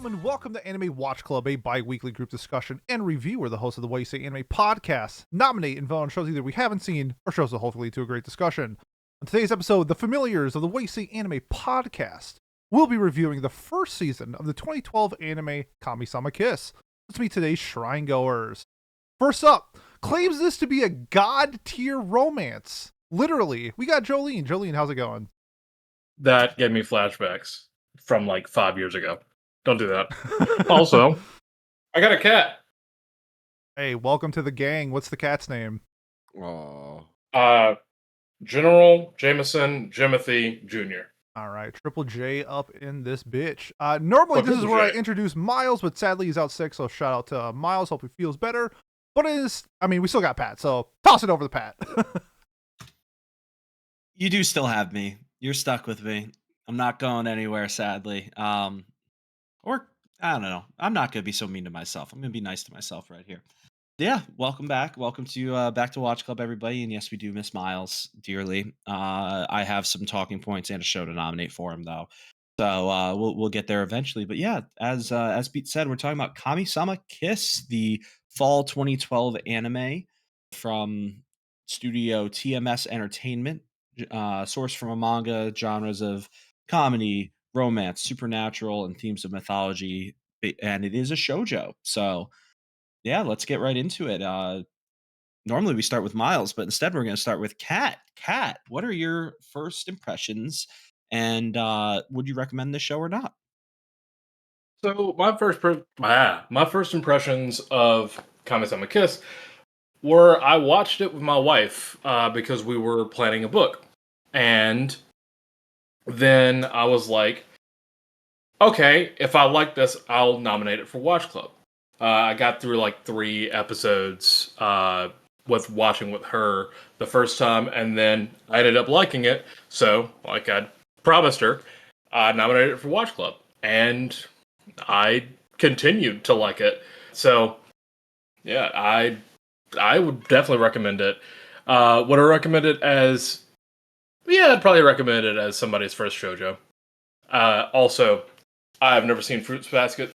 gentlemen, welcome to Anime Watch Club, a bi-weekly group discussion and review where the hosts of the What You Say Anime podcast nominate and vote on shows either we haven't seen or shows that hopefully lead to a great discussion. On today's episode, the familiars of the What You Say Anime podcast will be reviewing the first season of the 2012 anime Kamisama Kiss. Let's meet today's shrine goers. First up, claims this to be a god-tier romance. Literally. We got Jolene. Jolene, how's it going? That gave me flashbacks from like 5 years ago. Don't do that. Also, I got a cat. Hey, welcome to the gang. What's the cat's name? General Jameson Jimothy Jr. All right, Triple J up in this bitch. Normally this is where I introduce Miles, but sadly he's out sick, so shout out to Miles. Hope he feels better. But it is, I mean, we still got Pat, so toss it over to Pat. You do still have me. You're stuck with me. I'm not going anywhere, sadly. Or I don't know. I'm not gonna be so mean to myself. I'm gonna be nice to myself right here. Yeah, welcome back. Welcome to back to Watch Club, everybody. And yes, we do miss Miles dearly. I have some talking points and a show to nominate for him, though. So we'll get there eventually. But yeah, as Pete said, we're talking about Kamisama Kiss, the fall 2012 anime from studio TMS Entertainment, sourced from a manga, genres of comedy, romance, supernatural, and themes of mythology, and it is a shoujo. So yeah, let's get right into it. Normally we start with Miles, but instead we're going to start with Kat. Kat, what are your first impressions, and would you recommend this show or not? So my first impressions of Kamisama Kiss were I watched it with my wife because we were planning a book, and then I was like, okay, if I like this, I'll nominate it for Watch Club. I got through like 3 episodes with watching with her the first time, and then I ended up liking it. So, like I promised her, I nominated it for Watch Club, and I continued to like it. So, yeah, I would definitely recommend it. Would I recommend it as? Yeah, I'd probably recommend it as somebody's first shoujo. Also, I've never seen Fruits Basket,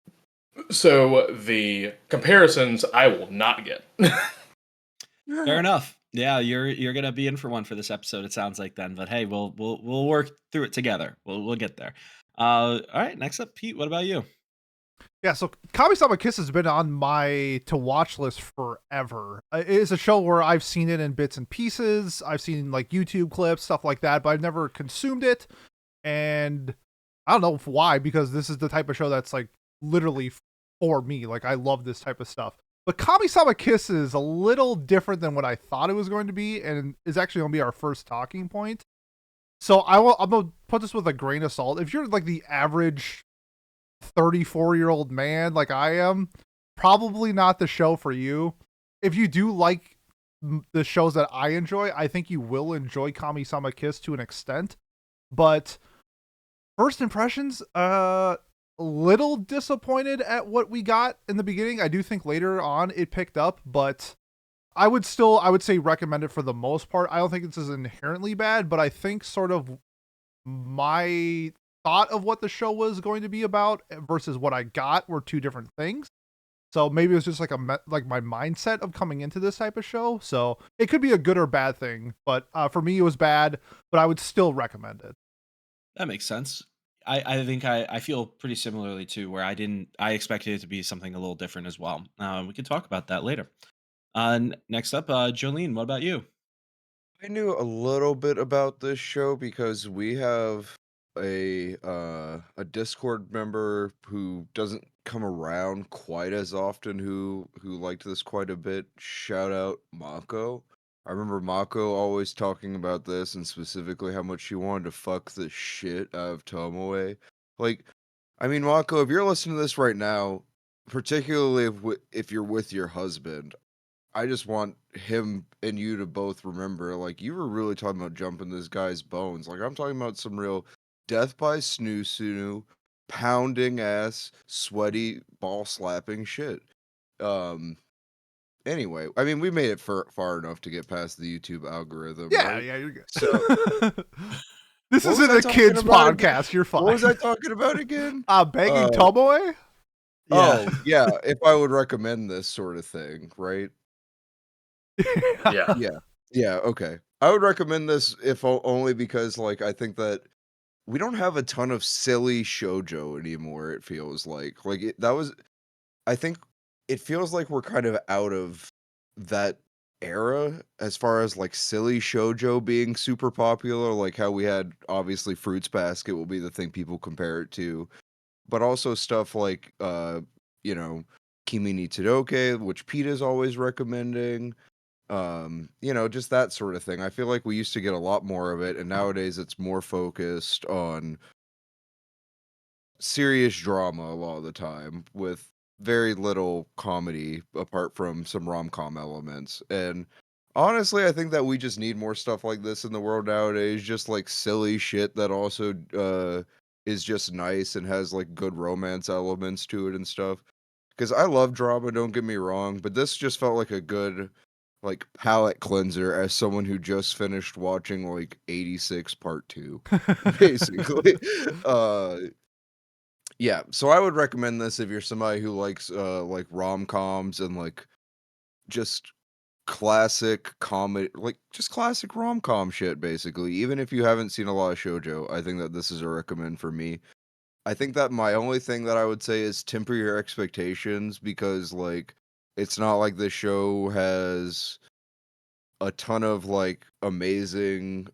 so the comparisons I will not get. Fair enough. Yeah, you're gonna be in for one for this episode. It sounds like then, but hey, we'll work through it together. We'll get there. All right, next up, Pete. What about you? Yeah, so Kamisama Kiss has been on my to watch list forever. It is a show where I've seen it in bits and pieces. I've seen like YouTube clips, stuff like that, but I've never consumed it. And I don't know why, because this is the type of show that's like literally for me. Like I love this type of stuff. But Kamisama Kiss is a little different than what I thought it was going to be, and is actually going to be our first talking point. So I'm going to put this with a grain of salt. If you're like the average 34-year-old man like I am, probably not the show for you. If you do like the shows that I enjoy, I think you will enjoy Kamisama Kiss to an extent. But first impressions, little disappointed at what we got in the beginning. I do think later on it picked up, but I would say recommend it for the most part. I don't think this is inherently bad, but I think sort of my thought of what the show was going to be about versus what I got were two different things. So maybe it was just like my mindset of coming into this type of show. So it could be a good or bad thing, but for me it was bad, but I would still recommend it. That makes sense. I think I feel pretty similarly too, where I expected it to be something a little different as well. We can talk about that later. Next up, Jolene, what about you? I knew a little bit about this show because we have a Discord member who doesn't come around quite as often who liked this quite a bit. Shout out Mako. I remember Mako always talking about this, and specifically how much she wanted to fuck the shit out of Tomoe. Like, I mean, Mako, if you're listening to this right now, particularly if you're with your husband, I just want him and you to both remember, like, you were really talking about jumping this guy's bones. Like, I'm talking about some real death by snoo, pounding ass, sweaty, ball slapping shit. Anyway, I mean, we made it far enough to get past the YouTube algorithm. Yeah, right? yeah, you're good. So, this what isn't was I a kids talking about podcast. You're fine. what was I talking about again? Banging Tomoe? Yeah. Oh, yeah, if I would recommend this sort of thing, right? Yeah. Yeah. Yeah, okay. I would recommend this if only because, like, I think that we don't have a ton of silly shoujo anymore, it feels like. Like, that was I think it feels like we're kind of out of that era as far as, like, silly shoujo being super popular, like how we had, obviously, Fruits Basket will be the thing people compare it to, but also stuff like, you know, Kimi ni Todoke, which Pete is always recommending, just that sort of thing. I feel like we used to get a lot more of it, and nowadays it's more focused on serious drama a lot of the time with very little comedy apart from some rom-com elements. And honestly, I think that we just need more stuff like this in the world nowadays, just like silly shit that also is just nice and has like good romance elements to it and stuff. Because I love drama, don't get me wrong, but this just felt like a good like palate cleanser as someone who just finished watching like 86 part 2 basically. uh yeah, so I would recommend this if you're somebody who likes like rom-coms and like just classic comedy, like just classic rom-com shit basically. Even if you haven't seen a lot of shoujo, I think that this is a recommend for me. I think that my only thing that I would say is temper your expectations because like it's not like the show has a ton of like amazing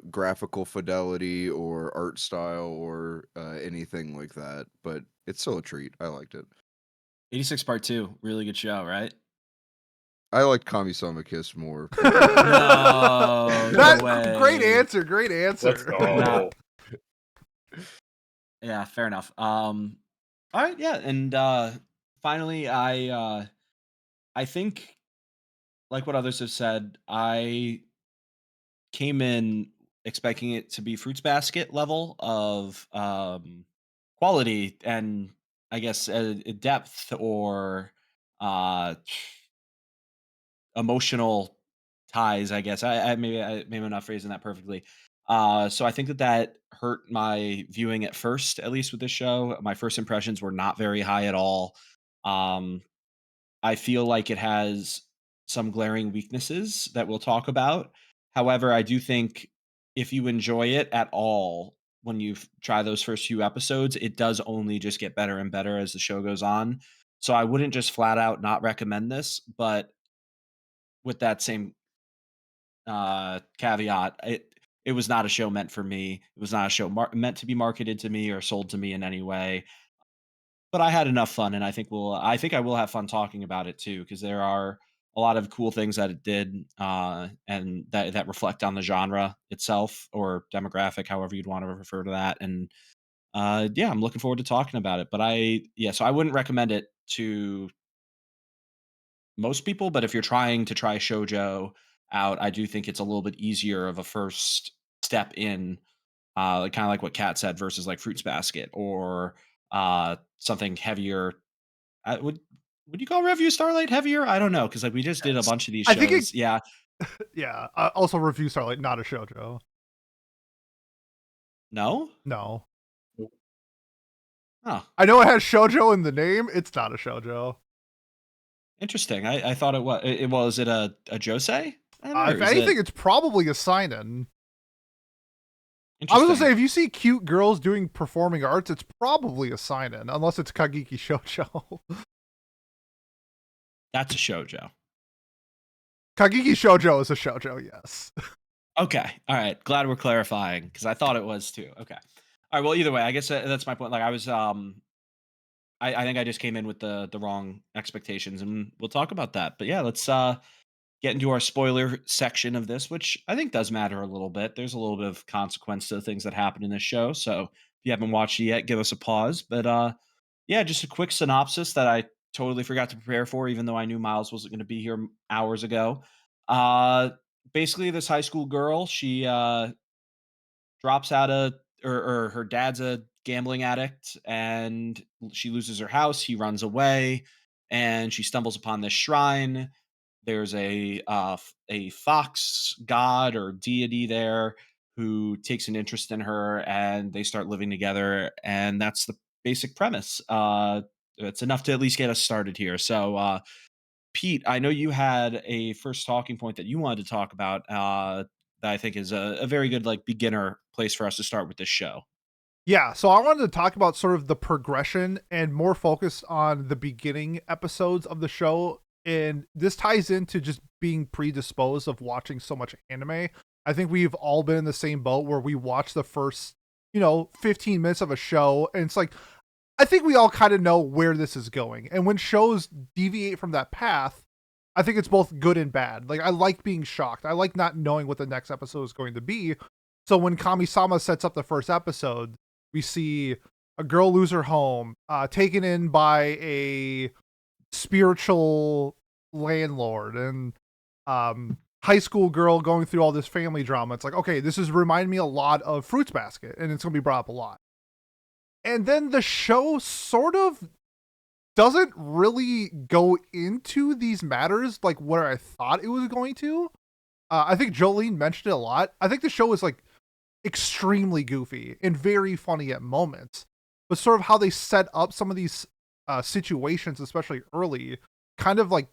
graphical fidelity or art style or anything like that, but it's still a treat. I liked it. 86 Part 2, really good show, right? I liked Kamisama Kiss more, but yeah. No, no That great way. answer, great Let's answer. Nah, go. yeah, fair enough. All right, yeah, and finally, I think, like what others have said, I came in expecting it to be Fruits Basket level of quality and I guess depth or uh, emotional ties. I guess maybe I'm not phrasing that perfectly. So I think that hurt my viewing at first, at least with this show. My first impressions were not very high at all. Um, I feel like it has some glaring weaknesses that we'll talk about. However, I do think if you enjoy it at all when you try those first few episodes, it does only just get better and better as the show goes on. So I wouldn't just flat out not recommend this, but with that same caveat, it was not a show meant for me. It was not a show meant to be marketed to me or sold to me in any way. But I had enough fun, and I think I will have fun talking about it too, because there are a lot of cool things that it did, and that reflect on the genre itself or demographic, however you'd want to refer to that. And yeah, I'm looking forward to talking about it. But so I wouldn't recommend it to most people, but if you're trying to try shojo out, I do think it's a little bit easier of a first step in, kind of like what Kat said versus like Fruits Basket or something heavier. Would you call Review Starlight heavier? I don't know because like we just did a Yes. bunch of these I think it. shows. Yeah, Yeah. Also, reviews are like not a shoujo. no, No, oh, I know it has shoujo in the name. It's not a shoujo. interesting. I thought it was. Was it a josei? Or If is it anything, it's probably a seinen. I was gonna say, interesting? if you see cute girls doing performing arts, it's probably a seinen, unless it's Kagiki Shoujo. That's a shojo. Kagiki Shoujo is a shoujo, yes. Okay. All right. Glad we're clarifying because I thought it was too. Okay. All right. Well, either way, I guess that's my point. Like I was, I think I just came in with the wrong expectations, and we'll talk about that. But yeah, let's get into our spoiler section of this, which I think does matter a little bit. There's a little bit of consequence to the things that happen in this show. So if you haven't watched it yet, give us a pause. But yeah, just a quick synopsis that I totally forgot to prepare for, even though I knew Miles wasn't going to be here hours ago. Uh, Basically, this high school girl, she drops out of, or her dad's a gambling addict, and she loses her house. He runs away, and she stumbles upon this shrine. There's a fox god or deity there who takes an interest in her, and they start living together. And that's the basic premise. it's enough to at least get us started here. So, Pete, I know you had a first talking point that you wanted to talk about that I think is a very good like beginner place for us to start with this show. Yeah, so I wanted to talk about sort of the progression and more focused on the beginning episodes of the show. And this ties into just being predisposed of watching so much anime. I think we've all been in the same boat where we watch the first, 15 minutes of a show, and it's like, I think we all kind of know where this is going. And when shows deviate from that path, I think it's both good and bad. Like, I like being shocked. I like not knowing what the next episode is going to be. So when Kamisama sets up the first episode, we see a girl lose her home, taken in by a spiritual landlord, and high school girl going through all this family drama. It's like, okay, this is reminding me a lot of Fruits Basket, and it's going to be brought up a lot. And then the show sort of doesn't really go into these matters like what I thought it was going to. I think Jolene mentioned it a lot. I think the show is like extremely goofy and very funny at moments, but sort of how they set up some of these situations, especially early, kind of like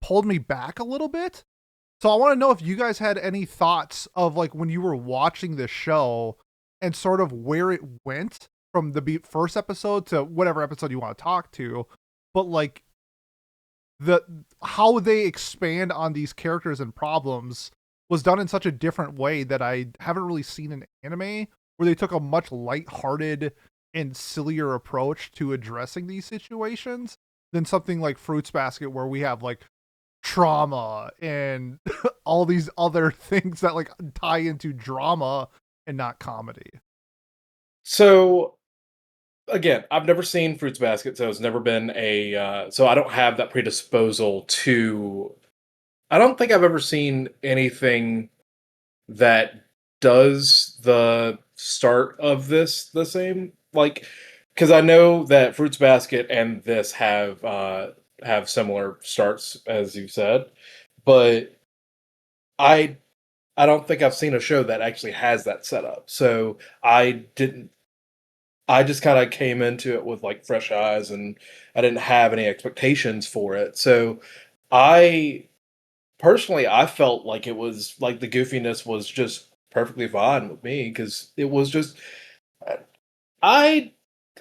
pulled me back a little bit. So I want to know if you guys had any thoughts of like when you were watching this show and sort of where it went from the first episode to whatever episode you want to talk to, but like the how they expand on these characters and problems was done in such a different way that I haven't really seen in anime, where they took a much lighthearted and sillier approach to addressing these situations than something like Fruits Basket, where we have like trauma and all these other things that like tie into drama and not comedy. So again, I've never seen Fruits Basket, so it's never been so I don't have that predisposal to. I don't think I've ever seen anything that does the start of this the same. Like, because I know that Fruits Basket and this have similar starts, as you said, but I I don't think I've seen a show that actually has that setup. So I didn't. I just kind of came into it with like fresh eyes, and I didn't have any expectations for it. So I personally, I felt like it was like the goofiness was just perfectly fine with me because it was just uh, I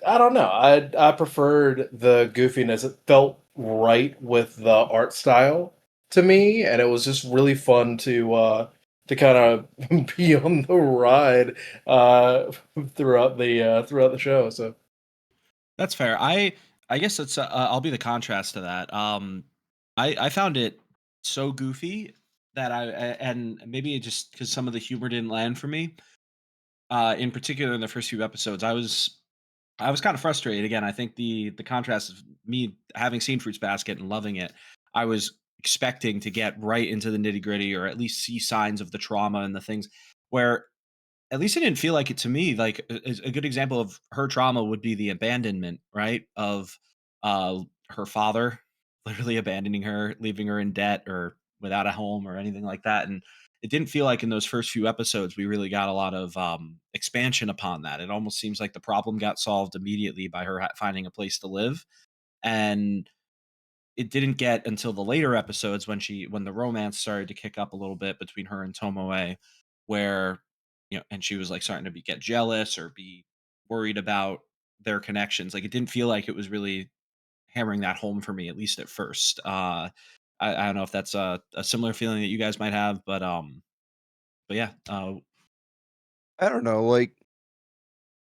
I don't know. I preferred the goofiness. It felt right with the art style to me, and it was just really fun to kind of be on the ride throughout the show. So That's fair. I guess it's I'll be the contrast to that. I found it so goofy that and maybe it just because some of the humor didn't land for me. In particular, in the first few episodes, I was kind of frustrated. Again, I think the contrast of me having seen Fruits Basket and loving it, I was expecting to get right into the nitty gritty or at least see signs of the trauma and the things where at least it didn't feel like it to me. Like a good example of her trauma would be the abandonment, right? Of her father literally abandoning her, leaving her in debt or without a home or anything like that. And it didn't feel like in those first few episodes we really got a lot of expansion upon that. It almost seems like the problem got solved immediately by her finding a place to live. And it didn't get until the later episodes when the romance started to kick up a little bit between her and Tomoe, where and she was like starting to get jealous or be worried about their connections. Like it didn't feel like it was really hammering that home for me, at least at first. I don't know if that's a similar feeling that you guys might have, but yeah, I don't know, like,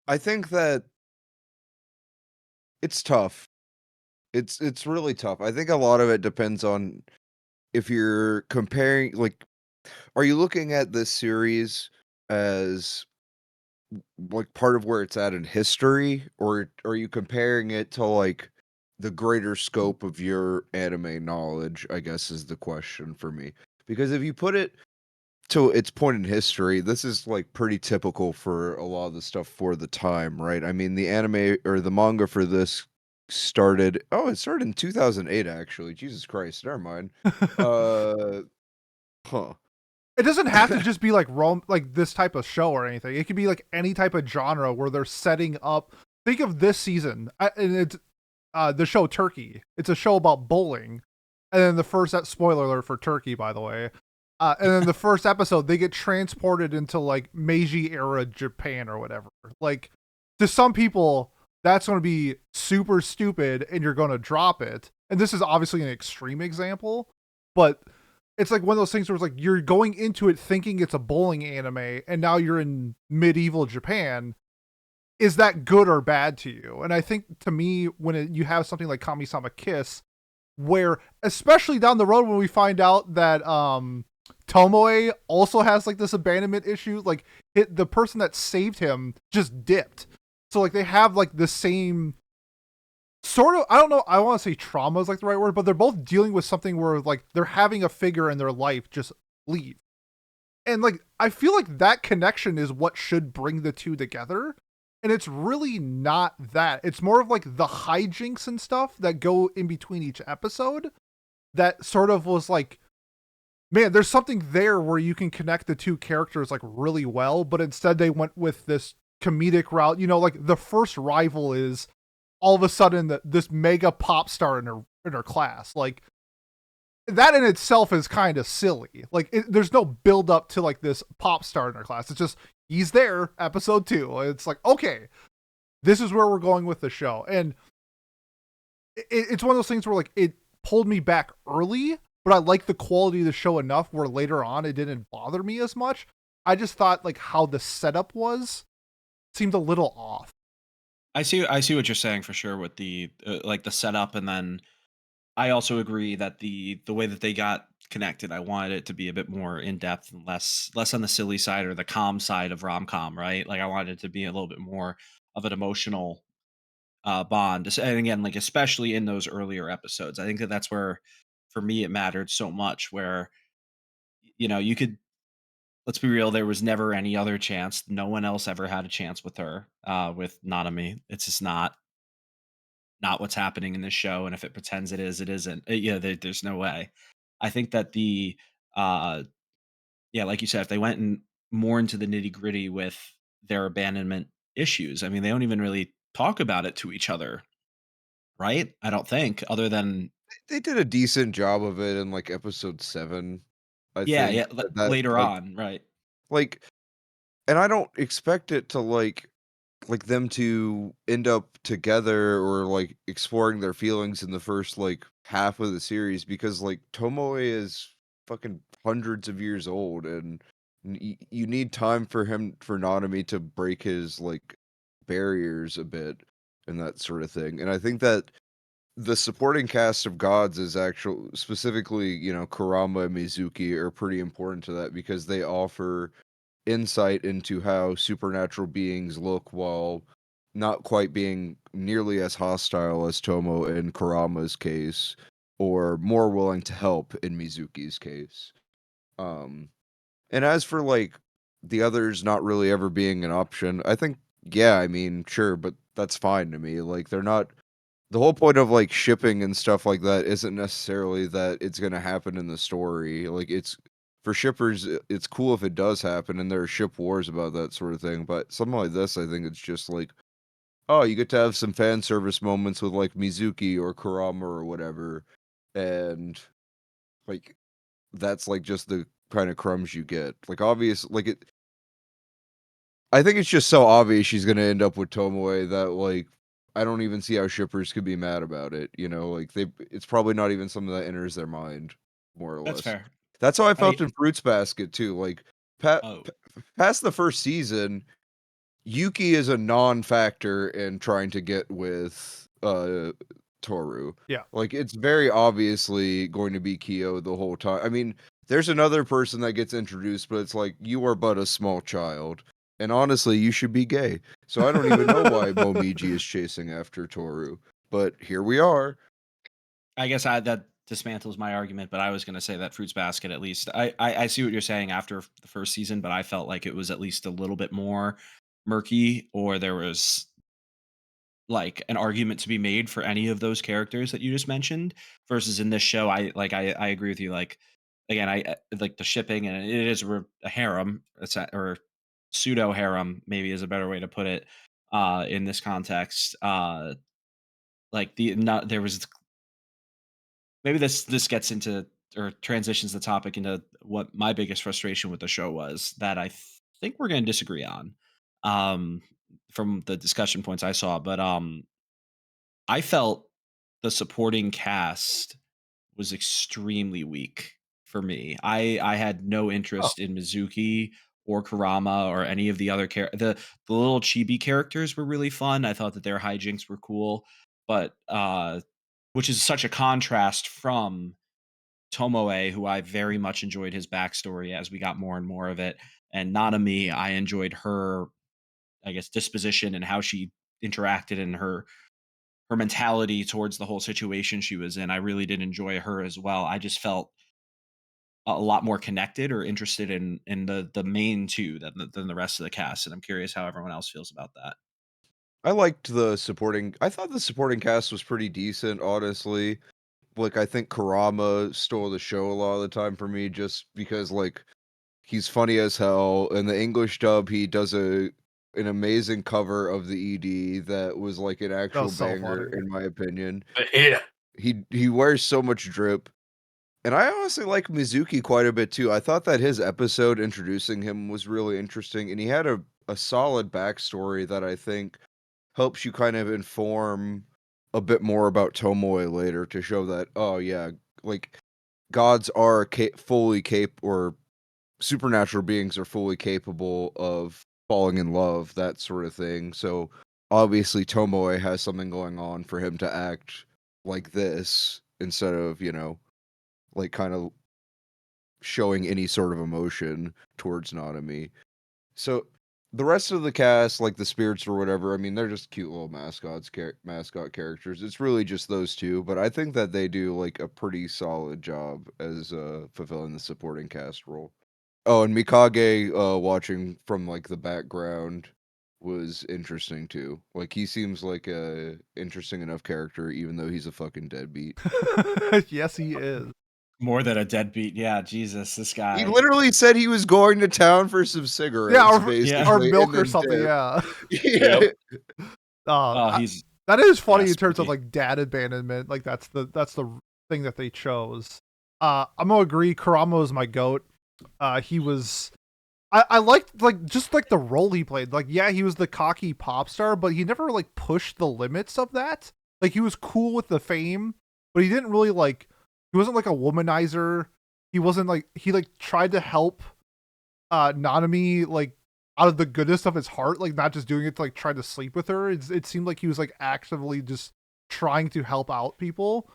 I think that it's tough. It's really tough. I think a lot of it depends on if you're comparing, like, are you looking at this series as like part of where it's at in history, or are you comparing it to like the greater scope of your anime knowledge, I guess is the question for me. Because if you put it to its point in history, this is like pretty typical for a lot of the stuff for the time, right? I mean, the anime or the manga for this it started in 2008 actually. Jesus Christ, never mind. Uh huh. It doesn't have to just be like like this type of show or anything. It could be like any type of genre where they're setting up. Think of this season, and it's the show Turkey. It's a show about bowling, and then the first spoiler alert for Turkey, by the way. And then the first episode, they get transported into like Meiji era Japan or whatever. Like, to some people, that's going to be super stupid, and you're going to drop it. And this is obviously an extreme example, but it's like one of those things where it's like you're going into it thinking it's a bowling anime, and now you're in medieval Japan. Is that good or bad to you? And I think, to me, when you have something like Kamisama Kiss, where especially down the road when we find out that Tomoe also has like this abandonment issue, like the person that saved him just dipped. So like they have like the same sort of, I don't know, I want to say trauma is like the right word, but they're both dealing with something where like they're having a figure in their life just leave. And like I feel like that connection is what should bring the two together. And it's really not that. It's more of like the hijinks and stuff that go in between each episode that sort of was like, man, there's something there where you can connect the two characters like really well, but instead they went with this comedic route. You know, like the first rival is all of a sudden this mega pop star in her class. Like that in itself is kind of silly. Like there's no build up to like this pop star in her class. It's just he's there, episode 2. It's like, okay, this is where we're going with the show. And it's one of those things where like it pulled me back early, but I like the quality of the show enough where later on it didn't bother me as much. I just thought like how the setup was seemed a little off. I see what you're saying for sure with the like the setup, and then I also agree that the way that they got connected, I wanted it to be a bit more in depth and less on the silly side or the calm side of rom com, right? Like I wanted it to be a little bit more of an emotional bond, and again, like especially in those earlier episodes, I think that that's where for me it mattered so much. Where you could, let's be real, there was never any other chance. No one else ever had a chance with her, with Nanami. It's just not what's happening in this show, and if it pretends it is, it isn't. There's no way. I think that uh yeah, like you said, if they went more into the nitty gritty with their abandonment issues, I mean, they don't even really talk about it to each other, right? I don't think, other than They did a decent job of it in, like, episode 7, I yeah, think, yeah, that, later on, right? like and I don't expect it to, like, them to end up together or, like, exploring their feelings in the first, like, half of the series because, like, Tomoe is fucking hundreds of years old, and you need time for Nanami to break his, like, barriers a bit and that sort of thing, and I think that the supporting cast of gods is actual specifically, Kurama and Mizuki are pretty important to that because they offer insight into how supernatural beings look while not quite being nearly as hostile as Tomo in Kurama's case, or more willing to help in Mizuki's case. Um, and as for like the others not really ever being an option, I think yeah, I mean, sure, but that's fine to me. Like they're not the whole point of like shipping and stuff like that isn't necessarily that it's going to happen in the story. Like it's for shippers, it's cool if it does happen, and there are ship wars about that sort of thing. But something like this, I think it's just like, oh, you get to have some fan service moments with like Mizuki or Kurama or whatever, and like that's like just the kind of crumbs you get. Like obvious, like it. I think it's just so obvious she's gonna end up with Tomoe that like I don't even see how shippers could be mad about it. Like it's probably not even something that enters their mind, more or That's less. fair. That's how I I felt in Fruits Basket too. Like oh past the first season, Yuki is a non-factor in trying to get with Toru. Yeah. Like it's very obviously going to be Kyo the whole time. I mean, there's another person that gets introduced, but it's like you are but a small child. And honestly, you should be gay. So I don't even know why Momiji is chasing after Toru. But here we are. I guess that dismantles my argument, but I was going to say that Fruits Basket, at least I see what you're saying after the first season, but I felt like it was at least a little bit more murky, or there was like an argument to be made for any of those characters that you just mentioned. Versus in this show, I agree with you. Like again, I like the shipping, and it is a harem, or pseudo harem, maybe is a better way to put it, in this context. like there was maybe this gets into or transitions the topic into what my biggest frustration with the show was that I think we're going to disagree on um from the discussion points I saw, but I felt the supporting cast was extremely weak for me. I had no Oh, interest in Mizuki or Kurama or any of the other the little chibi characters were really fun. I thought that their hijinks were cool, but which is such a contrast from Tomoe, who I very much enjoyed his backstory as we got more and more of it, and Nanami, I enjoyed her, I guess, disposition and how she interacted and her mentality towards the whole situation she was in. I really did enjoy her as well. I just felt a lot more connected or interested in the main two than the rest of the cast, and I'm curious how everyone else feels about that. I liked the supporting. I thought the supporting cast was pretty decent, honestly. Like, I think Karama stole the show a lot of the time for me, just because like he's funny as hell. In the English dub, he does an amazing cover of the ED that was like an that actual was so banger, funny. in my opinion. Yeah. He wears so much drip. And I honestly like Mizuki quite a bit too. I thought that his episode introducing him was really interesting, and he had a solid backstory that I think helps you kind of inform a bit more about Tomoe later to show that, oh yeah, like gods are fully or supernatural beings are fully capable of falling in love, that sort of thing. So obviously Tomoe has something going on for him to act like this instead of, like kind of showing any sort of emotion towards Nanami. So the rest of the cast, like the spirits or whatever, I mean, they're just cute little mascot characters. It's really just those two, but I think that they do like a pretty solid job as fulfilling the supporting cast role. Oh, and Mikage watching from like the background was interesting too. Like he seems like a interesting enough character even though he's a fucking deadbeat. Yes, he is. More than a deadbeat, yeah. Jesus, this He guy, literally said he was going to town for some Yeah, cigarettes, yeah. or basically, and milk or then something. dipped. Yeah. Yeah. Yep. Uh, Oh, I, he's that is yeah, funny in terms of spooky. like dad abandonment. Like that's the thing that they chose. I'm gonna agree. Karamo is my goat. He was. I liked like just like the role he played. Like yeah, he was the cocky pop star, but he never like pushed the limits of that. Like he was cool with the fame, but he didn't really like. He wasn't like a womanizer. He wasn't like he like tried to help Nanami like out of the goodness of his heart, like not just doing it to like try to sleep with her. It seemed like he was like actively just trying to help out people.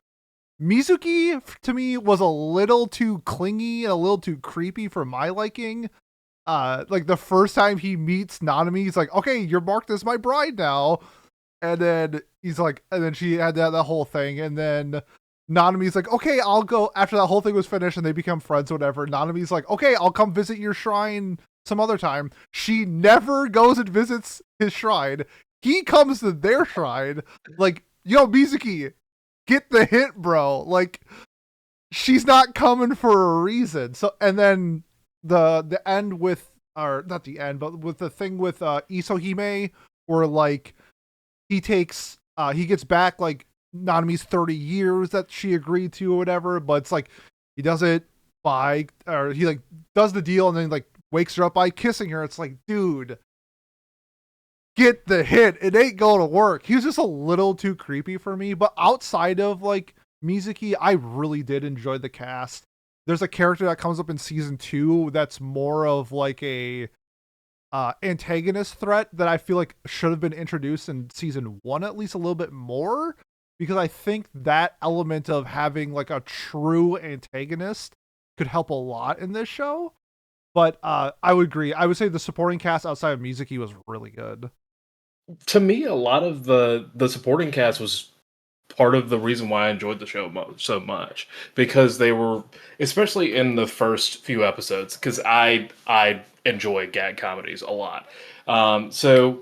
Mizuki to me was a little too clingy and a little too creepy for my liking. Like the first time he meets Nanami, he's like, "Okay, you're marked as my bride now," and then he's like, and then she had that whole thing, and then Nanami's like, "Okay, I'll go." After that whole thing was finished and they become friends, or whatever. Nanami's like, "Okay, I'll come visit your shrine some other time." She never goes and visits his shrine. He comes to their shrine, like, "Yo, Mizuki, get the hint, bro." Like, she's not coming for a reason. So, and then the end with, or not the end, but with the thing with Isohime, where like he gets back like Nanami's 30 years that she agreed to or whatever, but it's like he does it by, or he like does the deal and then like wakes her up by kissing her. It's like, dude, get the hit. It ain't going to work. He was just a little too creepy for me, but outside of like Mizuki, I really did enjoy the cast. There's a character that comes up in season 2 that's more of like a antagonist threat that I feel like should have been introduced in season 1 at least a little bit more, because I think that element of having like a true antagonist could help a lot in this show. But I would agree. I would say the supporting cast outside of Mizuki was really good. To me, a lot of the supporting cast was part of the reason why I enjoyed the show so much, because they were, especially in the first few episodes, because I enjoy gag comedies a lot. So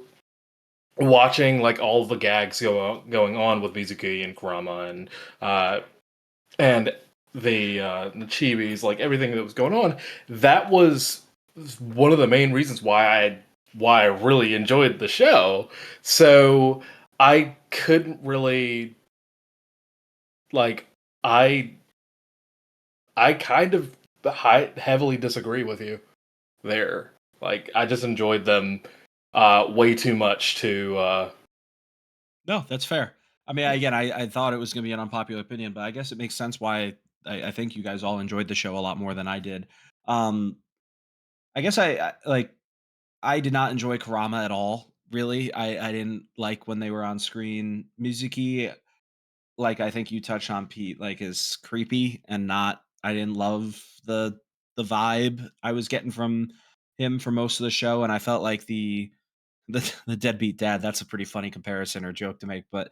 watching like all the gags going on with Mizuki and Kurama and the chibis, like everything that was going on, that was one of the main reasons why I really enjoyed the show. So I couldn't really like I I kind of heavily disagree with you there. Like I just enjoyed them way too much to No, that's fair. I mean, again, I thought it was going to be an unpopular opinion, but I guess it makes sense why I think you guys all enjoyed the show a lot more than I did. Um, I guess like I did not enjoy Karama at all. Really, I didn't like when they were on screen. Mizuki, like I think you touched on, Pete, like is creepy and not. I didn't love the vibe I was getting from him for most of the show, and I felt like the deadbeat dad. That's a pretty funny comparison or joke to make, but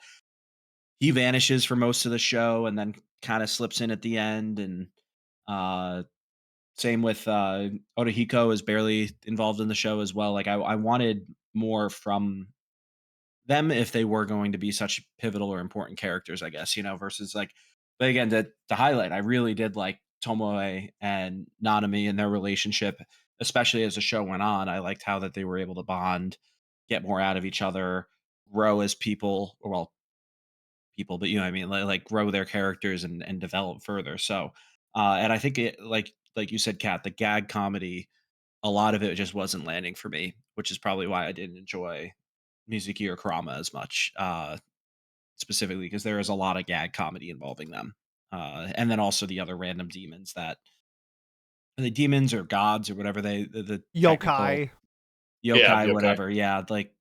he vanishes for most of the show and then kind of slips in at the end. And uh same with Otohiko is barely involved in the show as well. Like I wanted more from them if they were going to be such pivotal or important characters, I guess, versus like, but again, to highlight, I really did like Tomoe and Nanami and their relationship, especially as the show went on. I liked how that they were able to bond, get more out of each other, grow as people, or well, people, but you know what I mean, like grow their characters and develop further. So, and I think it like you said, Kat, the gag comedy, a lot of it just wasn't landing for me, which is probably why I didn't enjoy Mizuki or Kurama as much, specifically because there is a lot of gag comedy involving them, and then also the other random demons that are they demons or gods or whatever the technical Yokai. yeah, yokai, okay. whatever. Yeah, like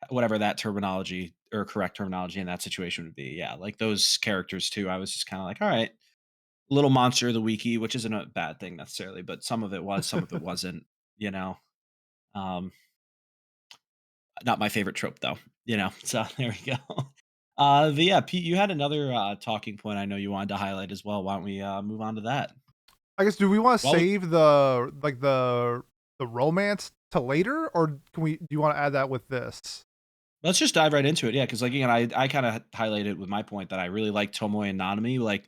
whatever that terminology or correct terminology in that situation would be. Yeah, like those characters too. I was just kind of like, all right, little monster of the weeky, which isn't a bad thing necessarily, but some of it was, some of it wasn't. You know, um, not my favorite trope though. So there we go. But yeah, Pete, you had another talking point I know you wanted to highlight as well. Why don't we move on to that? I guess do we want to Well, save the romance to later, or can we? Do you want to add that with this? let's just dive right into it. Yeah, because like again, I kind of highlighted with my point that I really like Tomoe and Nanami. Like,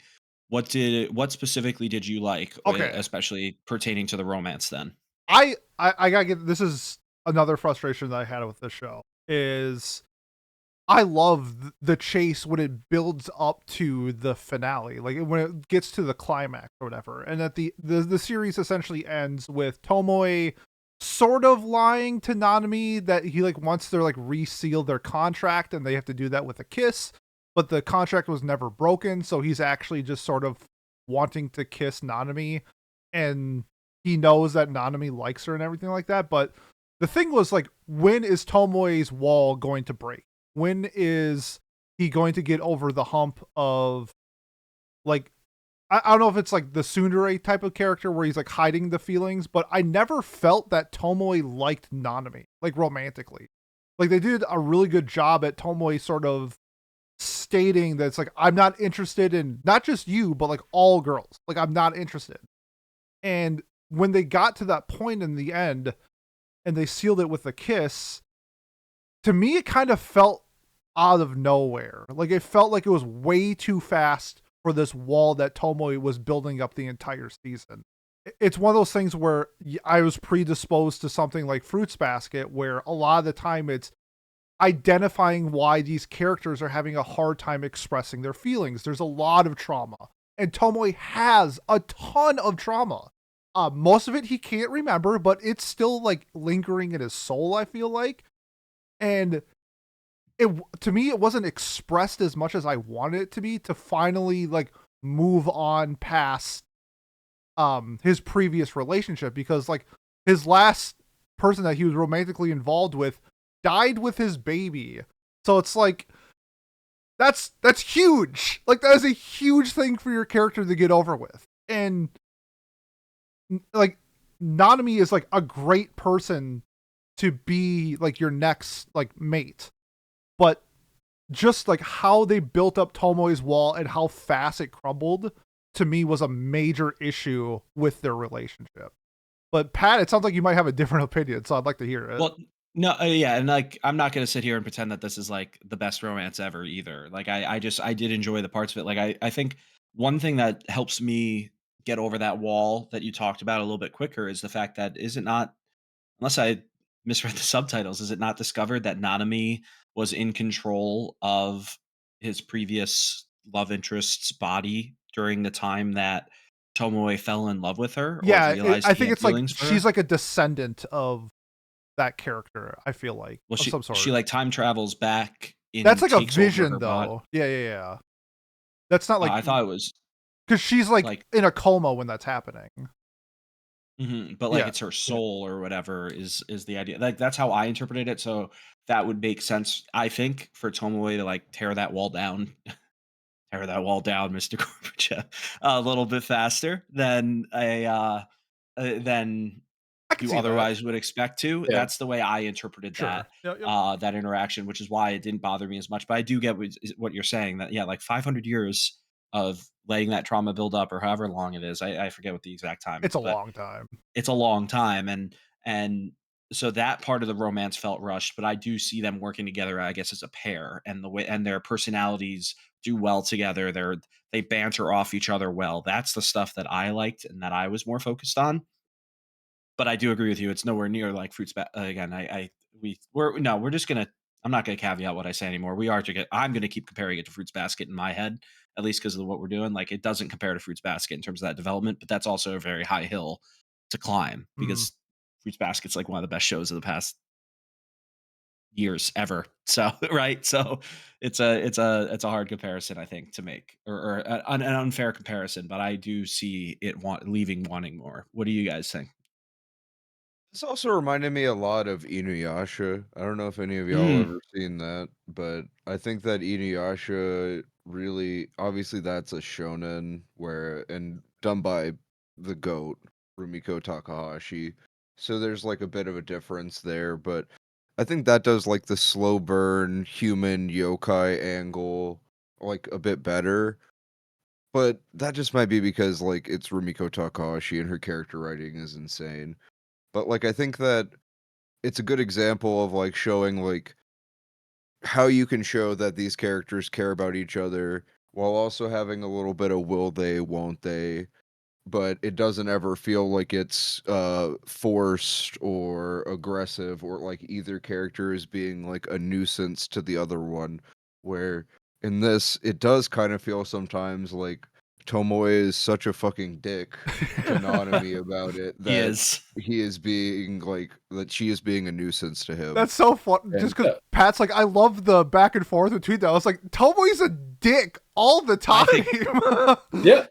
what specifically did you like, Okay, especially pertaining to the romance? Then I gotta get this is another frustration that I had with this show is I love the chase when it builds up to the finale, like when it gets to the climax or whatever, and that the series essentially ends with Tomoe sort of lying to Nanami that he like wants to like reseal their contract and they have to do that with a kiss, but the contract was never broken, so he's actually just sort of wanting to kiss Nanami, and he knows that Nanami likes her and everything like that. But the thing was like, when is Tomoe's wall going to break? When is he going to get over the hump of like I don't know if it's like the tsundere type of character where he's like hiding the feelings, but I never felt that Tomoe liked Nanami, like romantically. Like they did a really good job at Tomoe sort of stating that it's like I'm not interested in not just you, but like all girls. Like I'm not interested. And when they got to that point in the end and they sealed it with a kiss, to me it kind of felt out of nowhere. Like it felt like it was way too fast for this wall that Tomoe was building up the entire season. It's one of those things where I was predisposed to something like Fruits Basket, where a lot of the time it's identifying why these characters are having a hard time expressing their feelings. There's a lot of trauma, and Tomoe has a ton of trauma. Most of it he can't remember, but it's still like lingering in his soul, I feel like. And it to me it wasn't expressed as much as I wanted it to be to finally like move on past his previous relationship, because like his last person that he was romantically involved with died with his baby. So it's like that's huge. Like that is a huge thing for your character to get over with. And like Nanami is like a great person to be like your next like mate. But just like how they built up Tomoe's wall and how fast it crumbled to me was a major issue with their relationship. But Pat, it sounds like you might have a different opinion, so I'd like to hear it. well, no, yeah, and like I'm not gonna sit here and pretend that this is like the best romance ever either. Like I did enjoy the parts of it. Like I think one thing that helps me get over that wall that you talked about a little bit quicker is the fact that is it not, unless I misread the subtitles, is it not discovered that Nanami was in control of his previous love interest's body during the time that Tomoe fell in love with her or Yeah, realized I he think had it's like feelings for she's her. like a descendant of that character, I feel like, Well, of some she sort. like time travels back That's and like a takes over vision her body. though. Yeah. That's not like I thought it was because she's like like, in a coma when that's happening. but like Yeah. it's her soul or whatever is the idea. Like that's how I interpreted it. So that would make sense, I think, for Tomoe to like tear that wall down, Mr. Gorbachev, a little bit faster than I can you see that. otherwise would expect to. Yeah. That's the way I interpreted Sure. Yep. that interaction, which is why it didn't bother me as much. But I do get what you're saying, that yeah, like 500 years of letting that trauma build up, or however long it is. I forget what the exact time It's is, a but long time. it's a long time, and so that part of the romance felt rushed. But I do see them working together, I guess, as a pair, and the way and their personalities do well together. They banter off each other well. That's the stuff that I liked and that I was more focused on. But I do agree with you. It's nowhere near like Fruits again. We're just gonna. I'm not gonna caveat what I say anymore. We are to get. I'm gonna keep comparing it to Fruits Basket in my head, at least because of what we're doing. Like it doesn't compare to Fruits Basket in terms of that development, but that's also a very high hill to climb Mm. because Fruits Basket's like one of the best shows of the past years ever. So right. So it's a hard comparison, I think, to make, or an unfair comparison. But I do see it leaving wanting more. What do you guys think? This also reminded me a lot of Inuyasha. I don't know if any of y'all Mm, ever seen that, but I think that Inuyasha really, obviously that's a shonen where and done by the GOAT, Rumiko Takahashi. So there's like a bit of a difference there, but I think that does like the slow burn human yokai angle like a bit better. But that just might be because like it's Rumiko Takahashi and her character writing is insane. But like I think that it's a good example of like showing like how you can show that these characters care about each other while also having a little bit of will they won't they, but it doesn't ever feel like it's forced or aggressive or like either character is being like a nuisance to the other one, where in this it does kind of feel sometimes like Tomoe is such a fucking dick to Nanami about it he that is. he is being like that she is being a nuisance to him. That's so fun. Just And because Yeah. Pat's like, I love the back and forth between them. I was like, Tomoe's a dick all the I time. think Yeah.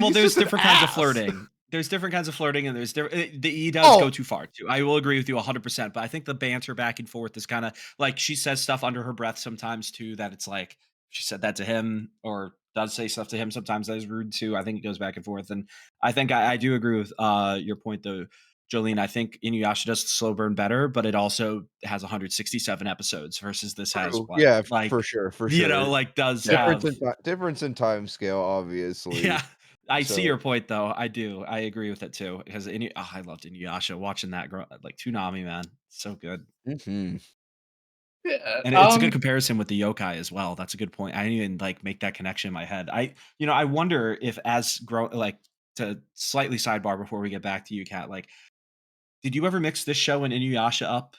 Well, He's there's just an different kinds of ass. flirting. There's different kinds of flirting, and he does go Oh, too far too. I will agree with you 100%. But I think the banter back and forth is kind of like she says stuff under her breath sometimes too. That it's like she said that to him, or does say stuff to him sometimes that is rude too. I think it goes back and forth, and I think I do agree with your point though, Jolene. I think Inuyasha does the slow burn better, but it also has 167 episodes versus this has true. what, Yeah, like, for sure, for you know, sure. like does Yeah. have. Difference in time scale, obviously. Yeah, I see So your point though. I do. I agree with it too. Because I loved Inuyasha. Watching that grow like Toonami, man, so good. mhm. Yeah. And it's a good comparison with the yokai as well. That's a good point. I didn't even like make that connection in my head. I wonder if as grow like, to slightly sidebar before we get back to you, Kat. Like, did you ever mix this show and Inuyasha up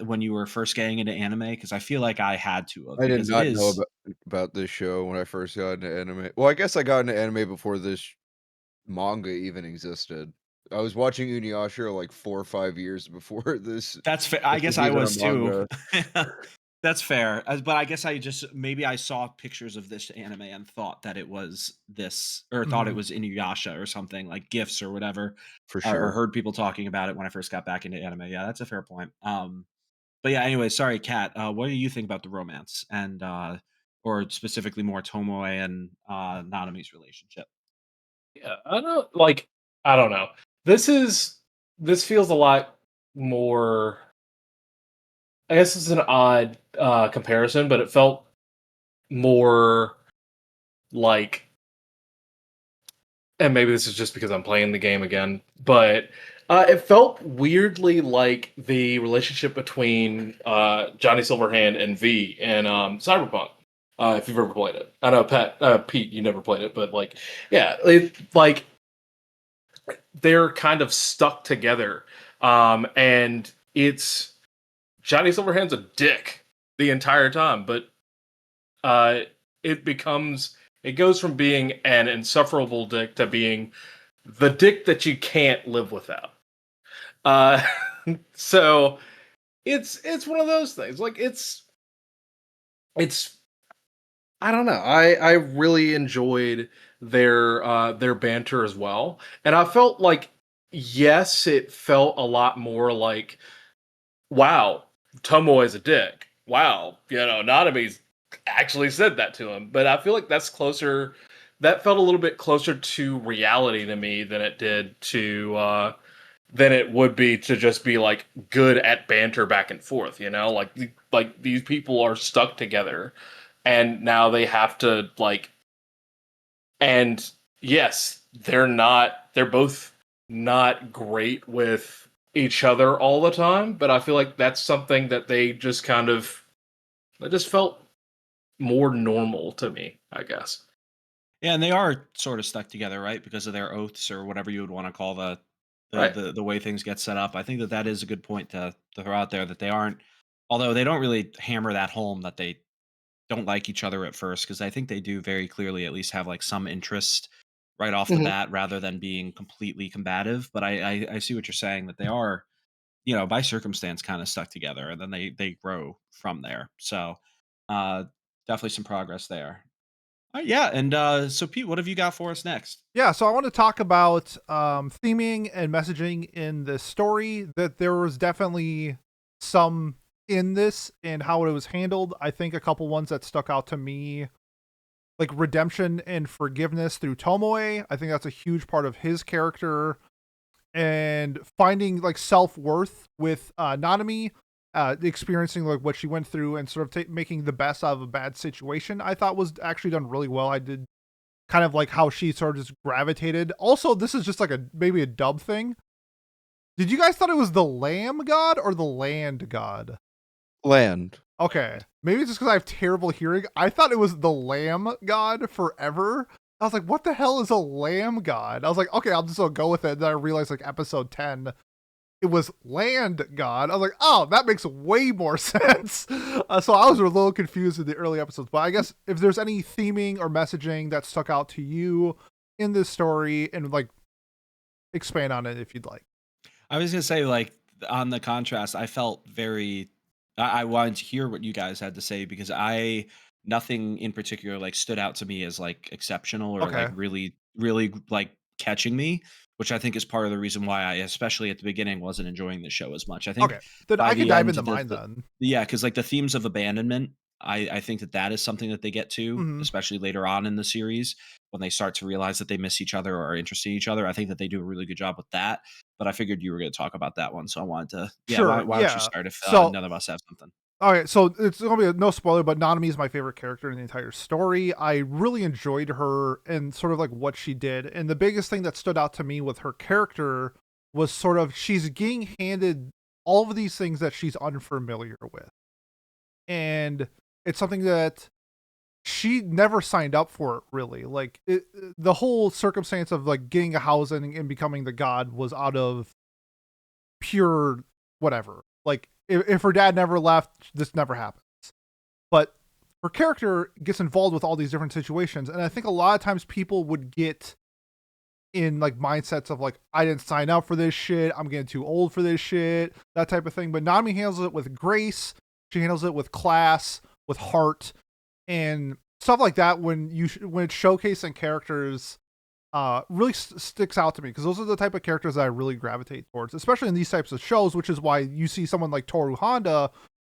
when you were first getting into anime? Because I feel like I had to have, I did because it not know is. about this show when I first got into anime. Well, I guess I got into anime before this manga even existed. I was watching Inuyasha like 4 or 5 years before That's fair. I this guess was I even a was too. manga. That's fair. But I guess I just maybe I saw pictures of this anime and thought that it was this, or thought it mhm. was Inuyasha or something, like GIFs or whatever, For or sure. heard people talking about it when I first got back into anime. Yeah, that's a fair point. But yeah, anyway, sorry, Kat. What do you think about the romance and or specifically more Tomoe and Nanami's relationship? Yeah. I don't know. This feels a lot more. I guess it's an odd comparison, but it felt more like, and maybe this is just because I'm playing the game again, but it felt weirdly like the relationship between Johnny Silverhand and V in Cyberpunk. If you've ever played it, I know Pete, you never played it, but like, yeah, like they're kind of stuck together, and it's Johnny Silverhand's a dick the entire time, but uh, it goes from being an insufferable dick to being the dick that you can't live without. Uh, so it's one of those things. Like it's I don't know. I really enjoyed their banter as well, and I felt like yes, it felt a lot more like wow, Tomo is a dick. Wow, Nanami's actually said that to him. But I feel like that's closer. That felt a little bit closer to reality to me than it did to than it would be to just be like good at banter back and forth. Like these people are stuck together, and now they have to like. And yes, they're both not great with each other all the time, but I feel like that's something that they just kind of, that just felt more normal to me, I guess. Yeah, and they are sort of stuck together, right? Because of their oaths or whatever you would want to call the Right? the the way things get set up. I think that that is a good point to throw out there that they aren't, although they don't really hammer that home that they don't like each other at first, because I think they do very clearly at least have like some interest right off the Mhm. bat rather than being completely combative. But I see what you're saying, that they are, by circumstance kind of stuck together, and then they grow from there. So uh definitely some progress there. Yeah, and so Pete, what have you got for us next? Yeah, so I want to talk about theming and messaging in the story. That there was definitely some in this and how it was handled. I think a couple ones that stuck out to me, like redemption and forgiveness through Tomoe. I think that's a huge part of his character, and finding like self worth with Nanami, experiencing like what she went through and sort of making the best out of a bad situation. I thought was actually done really well. I did kind of like how she sort of just gravitated. Also, this is just like a maybe a dub thing. Did you guys thought it was the lamb god or the land god? Land. Okay, maybe it's just because I have terrible hearing. I thought it was the lamb god forever. I was like, what the hell is a lamb god? I was like, okay, I'll just go with it. Then I realized like episode 10, it was land god. I was like, oh, that makes way more sense. So I was a little confused in the early episodes. But I guess if there's any theming or messaging that stuck out to you in this story, and like expand on it if you'd like. I was gonna say, like, on the contrast, I felt very. I wanted to hear what you guys had to say, because I nothing in particular like stood out to me as like exceptional or like Okay. really like catching me, which I think is part of the reason why I, especially at the beginning, wasn't enjoying the show as much. I think Okay. Then by I can the dive end, into mine then. yeah, because like the themes of abandonment, I think that that is something that they get to, Hmm. especially later on in the series when they start to realize that they miss each other or are interested in each other. I think that they do a really good job with that, but I figured you were going to talk about that one, so I wanted to. Yeah, Sure. why don't you Yeah. start if So none of us have something? okay, so it's gonna be no spoiler, but Nanami is my favorite character in the entire story. I really enjoyed her and sort of like what she did. And the biggest thing that stood out to me with her character was sort of she's getting handed all of these things that she's unfamiliar with. And it's something that she never signed up for it really. Like the whole circumstance of like getting a house and becoming the god was out of pure whatever. Like if her dad never left, this never happens. But her character gets involved with all these different situations, and I think a lot of times people would get in like mindsets of like I didn't sign up for this shit, I'm getting too old for this shit, that type of thing. But Nami handles it with grace. She handles it with class, with heart, and stuff like that. When it's showcasing characters really sticks out to me because those are the type of characters that I really gravitate towards, especially in these types of shows, which is why you see someone like Toru Honda,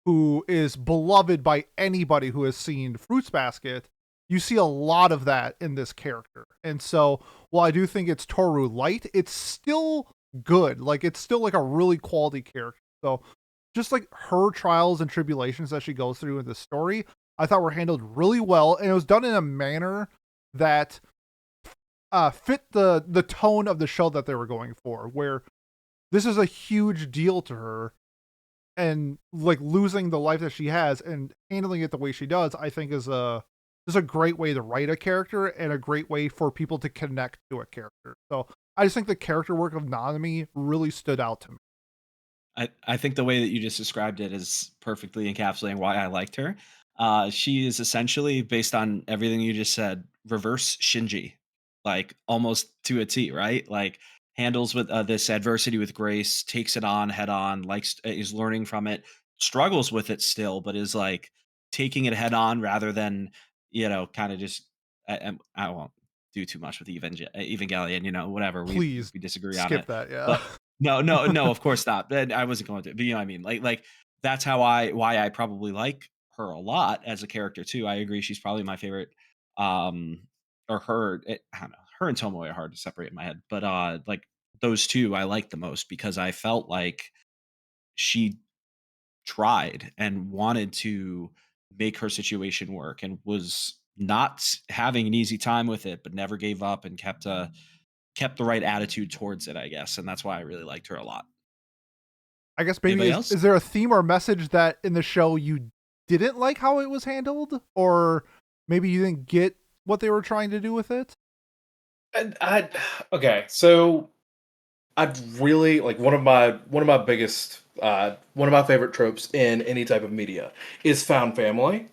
who is beloved by anybody who has seen Fruits Basket. You see a lot of that in this character. And so while I do think it's Toru light, it's still good. Like it's still like a really quality character. So just like her trials and tribulations that she goes through in the story, I thought were handled really well. And it was done in a manner that fit the tone of the show that they were going for, where this is a huge deal to her, and like losing the life that she has and handling it the way she does, I think is a great way to write a character and a great way for people to connect to a character. So I just think the character work of Nanami really stood out to me. I think the way that you just described it is perfectly encapsulating why I liked her. She is essentially, based on everything you just said, reverse Shinji, like almost to a T, right? Like handles with this adversity with grace, takes it on head on, likes is learning from it, struggles with it still, but is like taking it head on rather than kind of just. I won't do too much with Evangelion, whatever Please we disagree on skip it, that. Yeah. but no, of course not. Then I wasn't going to, but you know what I mean. Like that's why I probably like her a lot as a character too. I agree, she's probably my favorite. Or her, I don't know. Her and Tomoe are hard to separate in my head, but like those two I like the most because I felt like she tried and wanted to make her situation work and was not having an easy time with it, but never gave up and kept the right attitude towards it, I guess, and that's why I really liked her a lot. I guess maybe Anybody else? is there a theme or message that in the show you didn't like how it was handled, or maybe you didn't get what they were trying to do with it? Okay, so I'd really like one of my biggest one of my favorite tropes in any type of media is found family.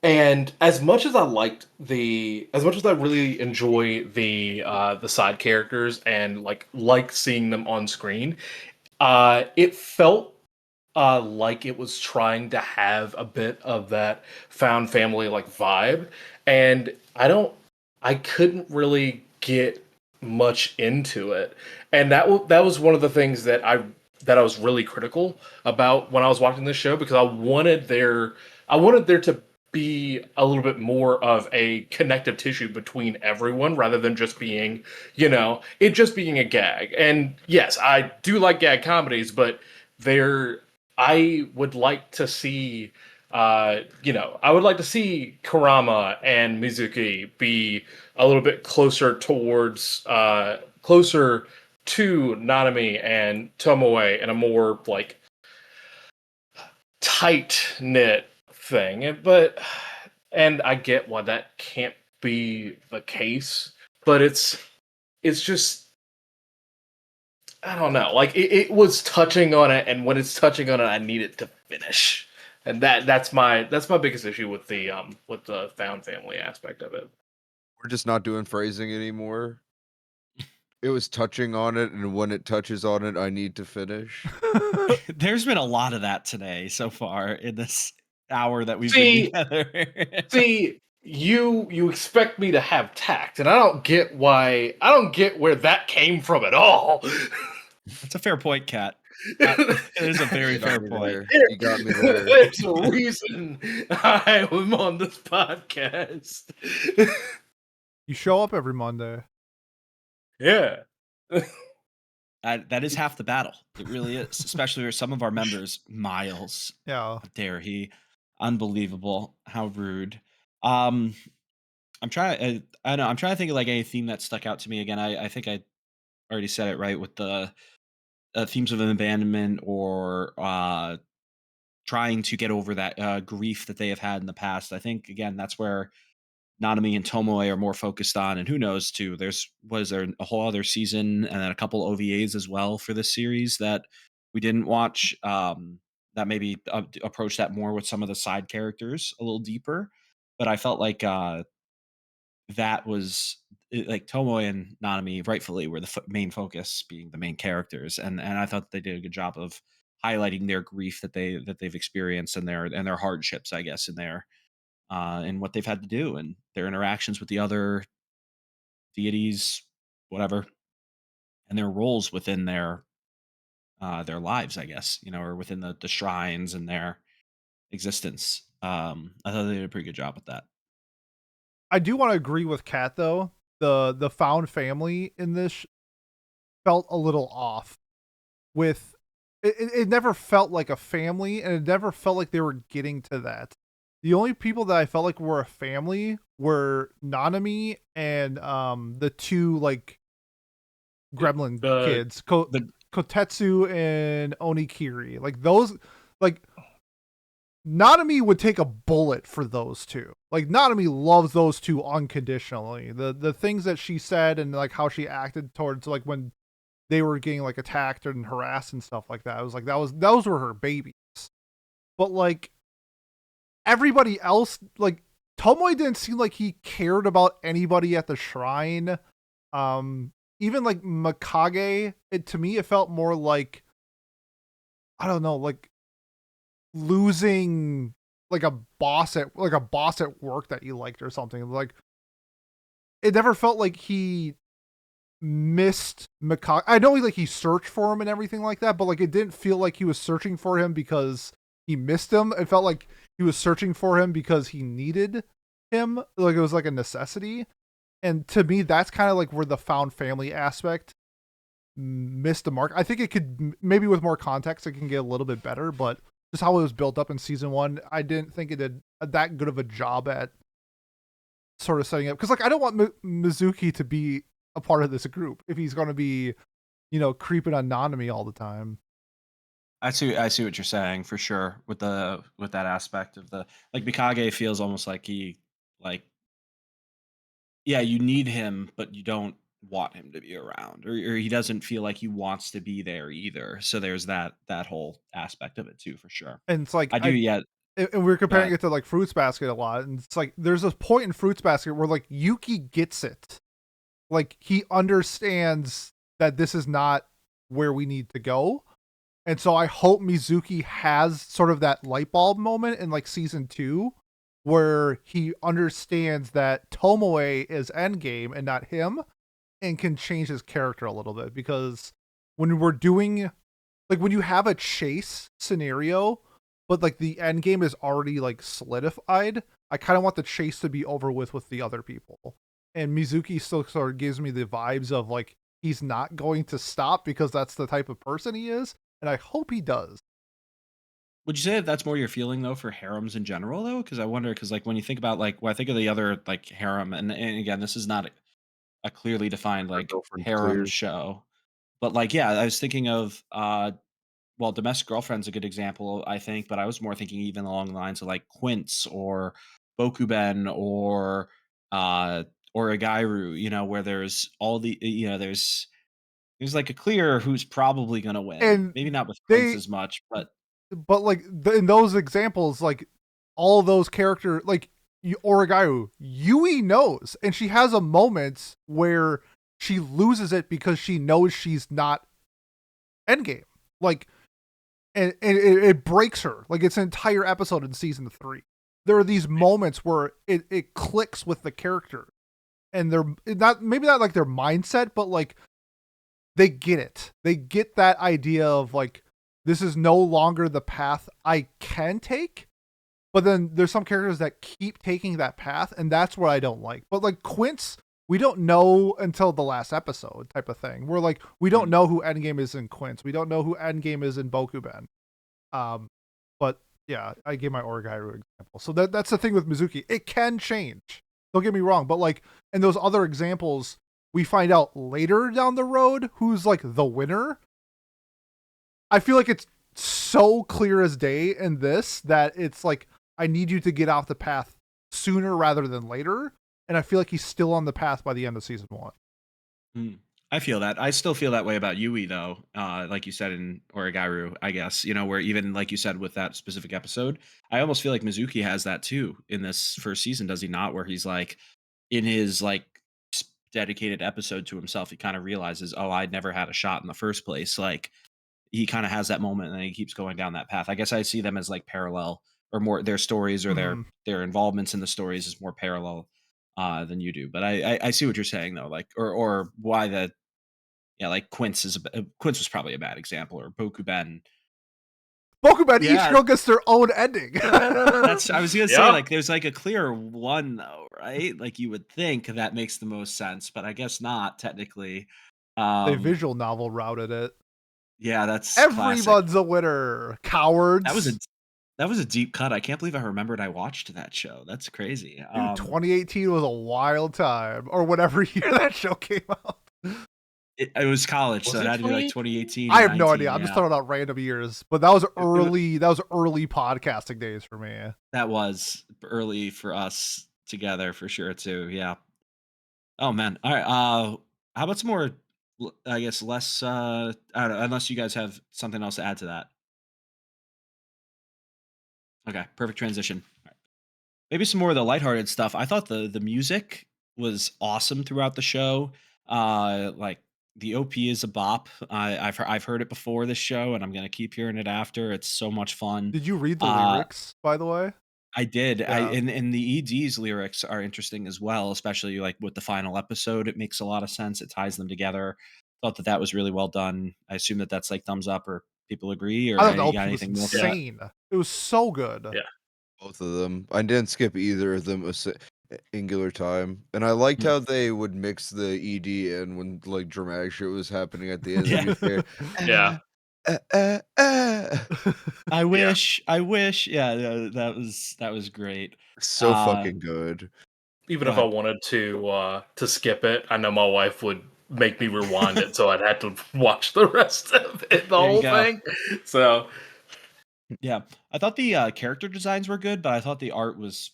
And as much as I really enjoy the side characters and like seeing them on screen, it felt like it was trying to have a bit of that found family like vibe, and I couldn't really get much into it, and that was one of the things that I was really critical about when I was watching this show because I wanted there to be a little bit more of a connective tissue between everyone rather than just being, it just being a gag. And yes, I do like gag comedies, but they're I would like to see, I would like to see Karama and Mizuki be a little bit closer to Nanami and Tomoe in a more like tight knit thing. And I get why that can't be the case, but it's just I don't know. Like it was touching on it, and when it's touching on it, I need it to finish. And that's my biggest issue with the found family aspect of it. We're just not doing phrasing anymore. It was touching on it, and when it touches on it, I need to finish. There's been a lot of that today so far in this hour that we've been See, together. you expect me to have tact, and I don't get where that came from at all. That's a fair point, Kat. It is a very You fair got me point. there. You got me there. There's a reason I am on this podcast. You show up every Monday. Yeah. That is half the battle. It really is, especially for some of our members. Miles, Yeah. how dare he? Unbelievable. How rude. Um, I'm trying. I don't know. I'm trying to think of like any theme that stuck out to me. Again, I think I already said it right with the themes of abandonment or trying to get over that grief that they have had in the past. I think again that's where Nanami and Tomoe are more focused on, and who knows too. Was there a whole other season and then a couple OVAs as well for this series that we didn't watch. That maybe approach that more with some of the side characters a little deeper. But I felt like that was like Tomoe and Nanami rightfully were the main focus, being the main characters, and I thought they did a good job of highlighting their grief that they've experienced and their hardships, I guess, in their and what they've had to do and their interactions with the other deities, whatever, and their roles within their lives, I guess, or within the shrines and their existence. I thought they did a pretty good job with that. I do want to agree with Kat though. The found family in this felt a little off. With it never felt like a family, and it never felt like they were getting to that. The only people that I felt like were a family were Nanami and the two like gremlin The kids, The Kotetsu and Onikiri. Like those, like Nanami would take a bullet for those two. Like Nanami loves those two unconditionally. The things that she said and like how she acted towards like when they were getting like attacked and harassed and stuff like that. I was like those were her babies. But like everybody else, like Tomoe didn't seem like he cared about anybody at the shrine. Um, Even like Mikage, to me it felt more like, I don't know, like losing like a boss at work that you liked or something. Like it never felt like he missed Mikage. I know he searched for him and everything like that, but like it didn't feel like he was searching for him because he missed him. It felt like he was searching for him because he needed him. Like it was like a necessity. And to me, that's kind of like where the found family aspect missed the mark. I think it could maybe with more context, it can get a little bit better, but just how it was built up in season one, I didn't think it did that good of a job at sort of setting up. Because like I don't want Mizuki to be a part of this group if he's going to be, creeping on Nanami all the time. I see what you're saying for sure with that aspect of the like Mikage feels almost like he like yeah, you need him, but you don't want him to be around, or he doesn't feel like he wants to be there either. So there's that whole aspect of it too, for sure. And it's like I do, yeah. and we're Go comparing ahead. it to like Fruits Basket a lot, and it's like there's a point in Fruits Basket where like Yuki gets it, like he understands that this is not where we need to go. And so I hope Mizuki has sort of that light bulb moment in like season 2 where he understands that Tomoe is endgame and not him, and can change his character a little bit. Because when we're doing like when you have a chase scenario but like the end game is already like solidified, I kind of want the chase to be over with the other people. And Mizuki still sort of gives me the vibes of like he's not going to stop because that's the type of person he is, and I hope he does. Would you say that that's more your feeling though for harems in general though? Because I wonder, because like when you think about like, when I think of the other like harem, and again, this is not a clearly defined Our like girlfriend's harem clear. show, but like yeah, I was thinking of well, Domestic Girlfriend's a good example, I think, but I was more thinking even along the lines of like Quince or Bokuben uh or Agairu, where there's all the there's like a clear who's probably gonna win. And Maybe not with Quince they as much, but but like in those examples, like all those character like Origaru, Yui knows, and she has a moment where she loses it because she knows she's not endgame. Like, and it breaks her. Like it's an entire episode in season 3. There are these moments where it clicks with the character, and they're not maybe not like their mindset, but like they get it. They get that idea of like this is no longer the path I can take. But then there's some characters that keep taking that path, and that's what I don't like. But like Quince, we don't know until the last episode type of thing. We're like, we don't mm, know who Endgame is in Quince. We don't know who Endgame is in Bokuben. Um, but yeah, I gave my Origairu example. So that's the thing with Mizuki. It can change. Don't get me wrong, but like in those other examples, we find out later down the road who's like the winner. I feel like it's so clear as day in this that it's like I need you to get off the path sooner rather than later. And I feel like he's still on the path by the end of season 1. mm. I feel that. I still feel that way about Yui though. Like you said in Origairu, I guess, where even like you said with that specific episode, I almost feel like Mizuki has that too in this first season, does he not? Where he's like in his like dedicated episode to himself, he kind of realizes, oh, I'd never had a shot in the first place. Like he kind of has that moment and then he keeps going down that path. I guess I see them as like parallel, or more their stories or Mm-hmm. their involvements in the stories is more parallel than you do. But I see what you're saying though, like or why the yeah, like Quince Quince was probably a bad example, or Bokuben. Bokuben, each Yeah, girl gets their own ending. that's I was gonna say Yeah. like there's like a clear one though, right? Like you would think that makes the most sense, but I guess not technically. They Um, visual novel routed it. yeah, that's classic. Everyone's a winner. That was a Cowards. that was a deep cut. I can't believe I remembered I watched that show. That's crazy. Dude, 2018 was a wild time. Or whatever year that show came out. it was college, so Was it it had to be like 2018? 2018 I or have no idea. 19. I'm just Yeah, throwing out random years. But that was It early podcasting days for me. that was early for us together for sure too. Yeah. Oh man. All right. How about some more? I guess less. I don't know, unless you guys have something else to add to that. Okay. Perfect transition. maybe some more of the lighthearted stuff. I thought the music was awesome throughout the show. Like the OP is a bop. I've heard it before this show, and I'm gonna keep hearing it after. It's so much fun. Did you read the Uh, lyrics, by the way? I did. Yeah. And the ED's lyrics are interesting as well, especially like with the final episode. It makes a lot of sense. It ties them together. Thought that was really well done. I assume that that's like thumbs up, or people agree, I or thought the you got OP was anything more for that? insane. It was so good. Yeah. Both of them. I didn't skip either of them angular time. And I liked Hmm. how they would mix the ED in when like dramatic shit was happening at the end. Yeah. They'd be fair. Yeah. I Yeah. wish. I wish. Yeah, that was great. So Uh, fucking good. Even Go if I ahead. wanted to skip it, I know my wife would make me rewind it, so I'd have to watch the rest of it, the There you whole go. thing. So Yeah, I thought the character designs were good, but I thought the art was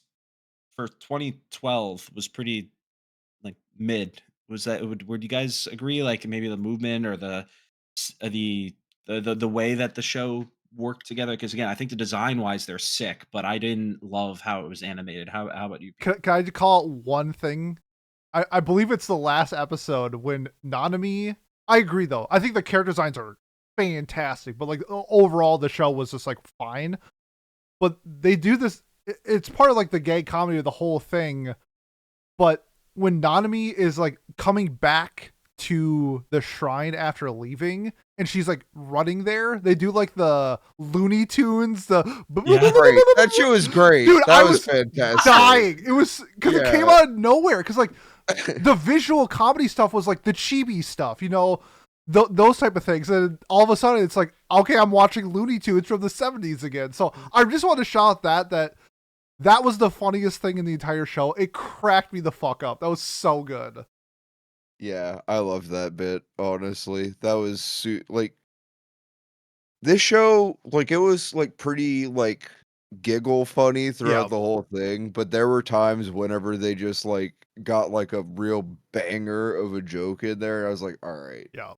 for 2012 was pretty like mid. Was that would you guys agree? Like maybe the movement or s- uh, the the way that the show worked together? Because again, I think the design wise they're sick, but I didn't love how it was animated. How about you, Pete? Can I just call it one thing? I believe it's the last episode when Nanami. I agree though. I think the character designs are fantastic, but like overall the show was just like fine. But they do this. It's part of like the gay comedy of the whole thing. But when Nanami is like coming back to the shrine after leaving, and she's like running there, they do like the Looney Tunes, the Yeah. Great. That shit was great. Dude, That I was was fantastic. dying. It was because it came Yeah. out of nowhere. Because like the visual comedy stuff was like the chibi stuff, you know, those type of things. And all of a sudden, it's like, okay, I'm watching Looney Tunes from the '70s again. So I just want to shout that was the funniest thing in the entire show. It cracked me the fuck up. That was so good. Yeah, I loved that bit, honestly. That was like this show, like it was like pretty like giggle funny Yeah, throughout the whole thing, but there were times whenever they just like got like a real banger of a joke in there, and I was like, all right, yeah.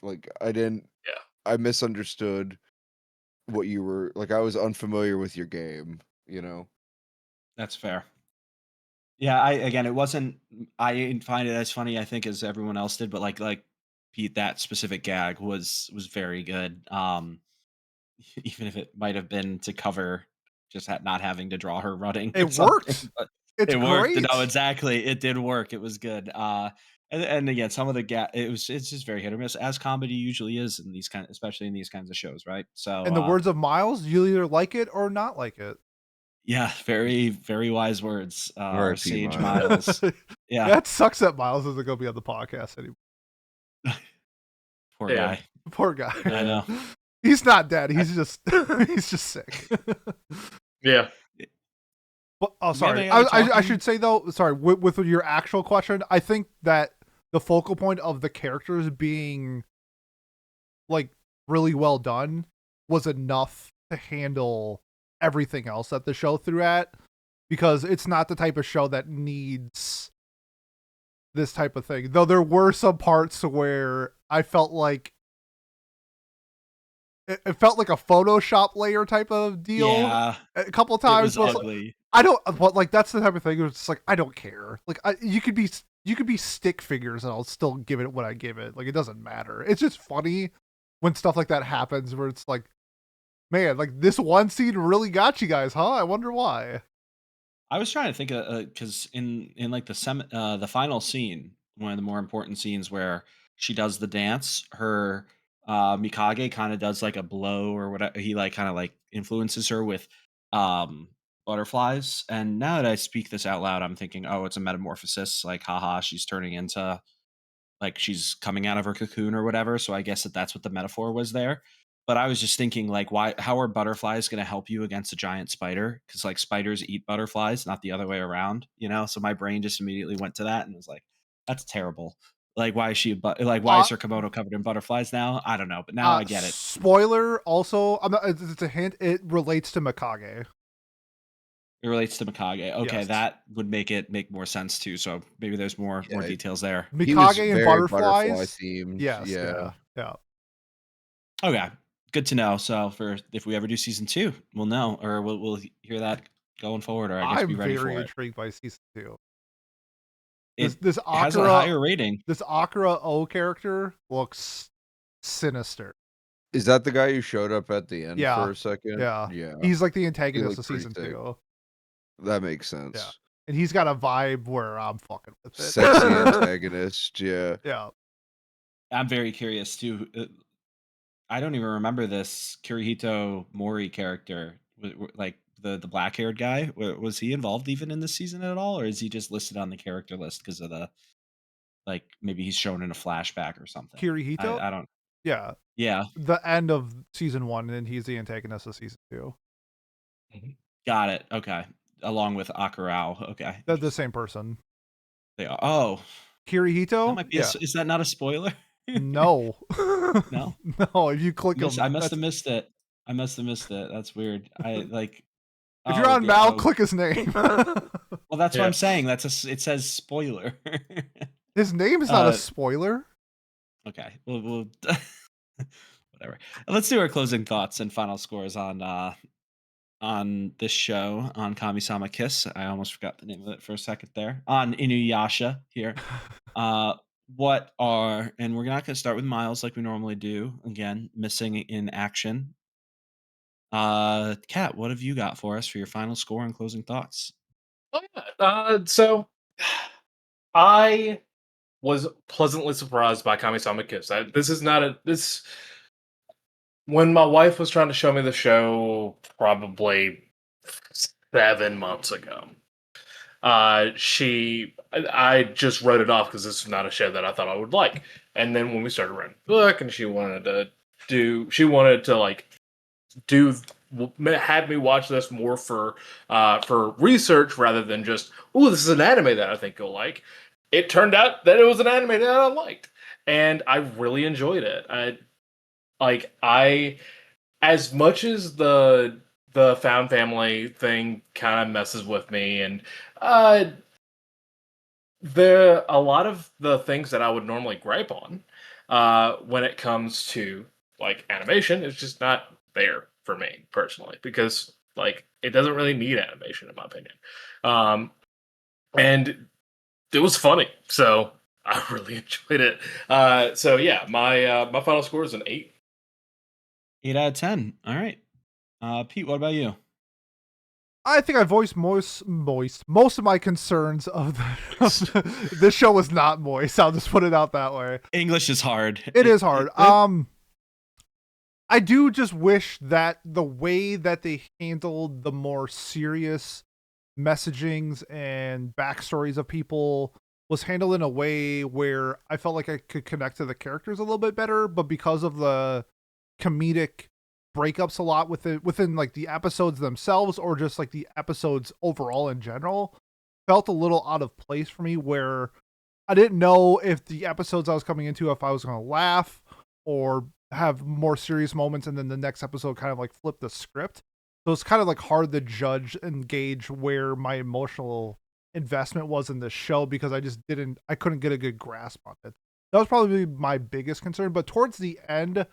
like I didn't, yeah. I misunderstood what you were like. I was unfamiliar with your game, you know. That's fair. Yeah, I again, it wasn't. I didn't find it as funny, I think, as everyone else did, but like Pete, that specific gag was very good. Even if it might have been to cover just not having to draw her running or It worked. something, but It's it worked. great. No, exactly, it did work. It was good. And again, some of the it's just very hit or miss, as comedy usually is in these especially in these kinds of shows, right? So In the words of Miles, you either like it or not like it. yeah, very very wise words. Our R.I.P. sage Miles. Miles. Yeah, That sucks that Miles isn't going to be on the podcast anymore. poor Yeah. guy. Poor guy. I know. He's not dead. He's just he's just sick. Yeah. But, oh, Do we have sorry. any other I talking? should say though. Sorry, with your actual question, I think that the focal point of the characters being like really well done was enough to handle everything else that the show threw at, because it's not the type of show that needs this type of thing. Though there were some parts where I felt like it felt like a Photoshop layer type of deal Yeah, a couple of it times. was But ugly. I don't. But like that's the type of thing where it's like I don't care. Like you could be stick figures and I'll still give it what I give it. Like it doesn't matter. It's just funny when stuff like that happens where it's like, man, like this one scene really got you guys, huh? I wonder why. I was trying to think of because in like the final scene, one of the more important scenes where she does the dance, her Mikage kind of does like a blow or whatever. He like kind of like influences her with um butterflies. And now that I speak this out loud, I'm thinking, oh, it's a metamorphosis. Like, haha, she's turning into like she's coming out of her cocoon or whatever. So I guess that's what the metaphor was there. But I was just thinking, like, why? How are butterflies going to help you against a giant spider? Because like spiders eat butterflies, not the other way around, you know. So my brain just immediately went to that and was like, that's terrible. Like, why is she? Like, why Uh, is her kimono covered in butterflies now? I don't know, but now I get it. Spoiler. Also, I'm not, it's a hint. It relates to Mikage. It relates to Mikage. Okay, Yes, that would make more sense too. So maybe there's more Yeah, details there. he was Mikage and very butterfly butterflies. themed. Yes, Yeah. yeah. Okay, good to know. So for if we ever do season 2, we'll know, or we'll hear that going forward, or I guess be I'm ready very for it. intrigued by season 2. This It this has a Akira higher rating. this Akira O character looks sinister. Is that the guy who showed up at the end Yeah. for a second? Yeah. Yeah, He's like the he antagonist looked of pretty season sick. 2. That makes Yeah. sense. And he's got a vibe where I'm fucking with it. Sexy antagonist, yeah. Yeah. I'm very curious too. I don't even remember this Kirihito Mori character, like the black haired guy. Was he involved even in this season at all, or is he just listed on the character list because of the like maybe he's shown in a flashback or something? Kirihito? I don't. Yeah. Yeah, The end of season 1, and he's the antagonist of season 2. Mhm. got it. Okay, along with Akurao. Okay, They're the interesting. same person. They are. Oh, that Kirihito? might be. Yeah. Is that not a spoiler? No. No, No, if you click him, I must that's have missed it. I must have missed it. That's weird. I like. if you're Oh, on Mal, click his name. well, that's what Yeah. I'm saying. It says spoiler. His name is not a Uh, spoiler. Okay, we'll whatever. Let's do our closing thoughts and final scores on this show on Kamisama Kiss. I almost forgot the name of it for a second there. On Inuyasha here. What are and we're not going to start with Miles like we normally do. Again, missing in action. Kat, what have you got for us for your final score and closing thoughts? Oh yeah. So I was pleasantly surprised by Kamisama Kiss. This is not a this when my wife was trying to show me the show probably 7 months ago. I just wrote it off because this is not a show that I thought I would like. And then when we started writing the book, and she wanted to like do have me watch this more for research rather than just, oh, this is an anime that I think you'll like. It turned out that it was an anime that I liked, and I really enjoyed it. I as much as the found family thing kind of messes with me, and uh a lot of the things that I would normally gripe on when it comes to like animation is just not there for me personally, because like it doesn't really need animation in my opinion. And it was funny, so I really enjoyed it. So yeah, my final score is an 8. 8 out of 10. All right. Pete, what about you? I think I voiced most of my concerns this show was not moist. I'll just put it out that way. English is hard. It is hard. I do just wish that the way that they handled the more serious messagings and backstories of people was handled in a way where I felt like I could connect to the characters a little bit better, but because of the comedic breakups a lot within like the episodes themselves or just like the episodes overall in general, felt a little out of place for me, where I didn't know if the episodes I was coming into, if I was going to laugh or have more serious moments, and then the next episode kind of like flip the script. So it's kind of like hard to judge and gauge where my emotional investment was in this show, because I couldn't get a good grasp on it. That was probably my biggest concern. But towards the end,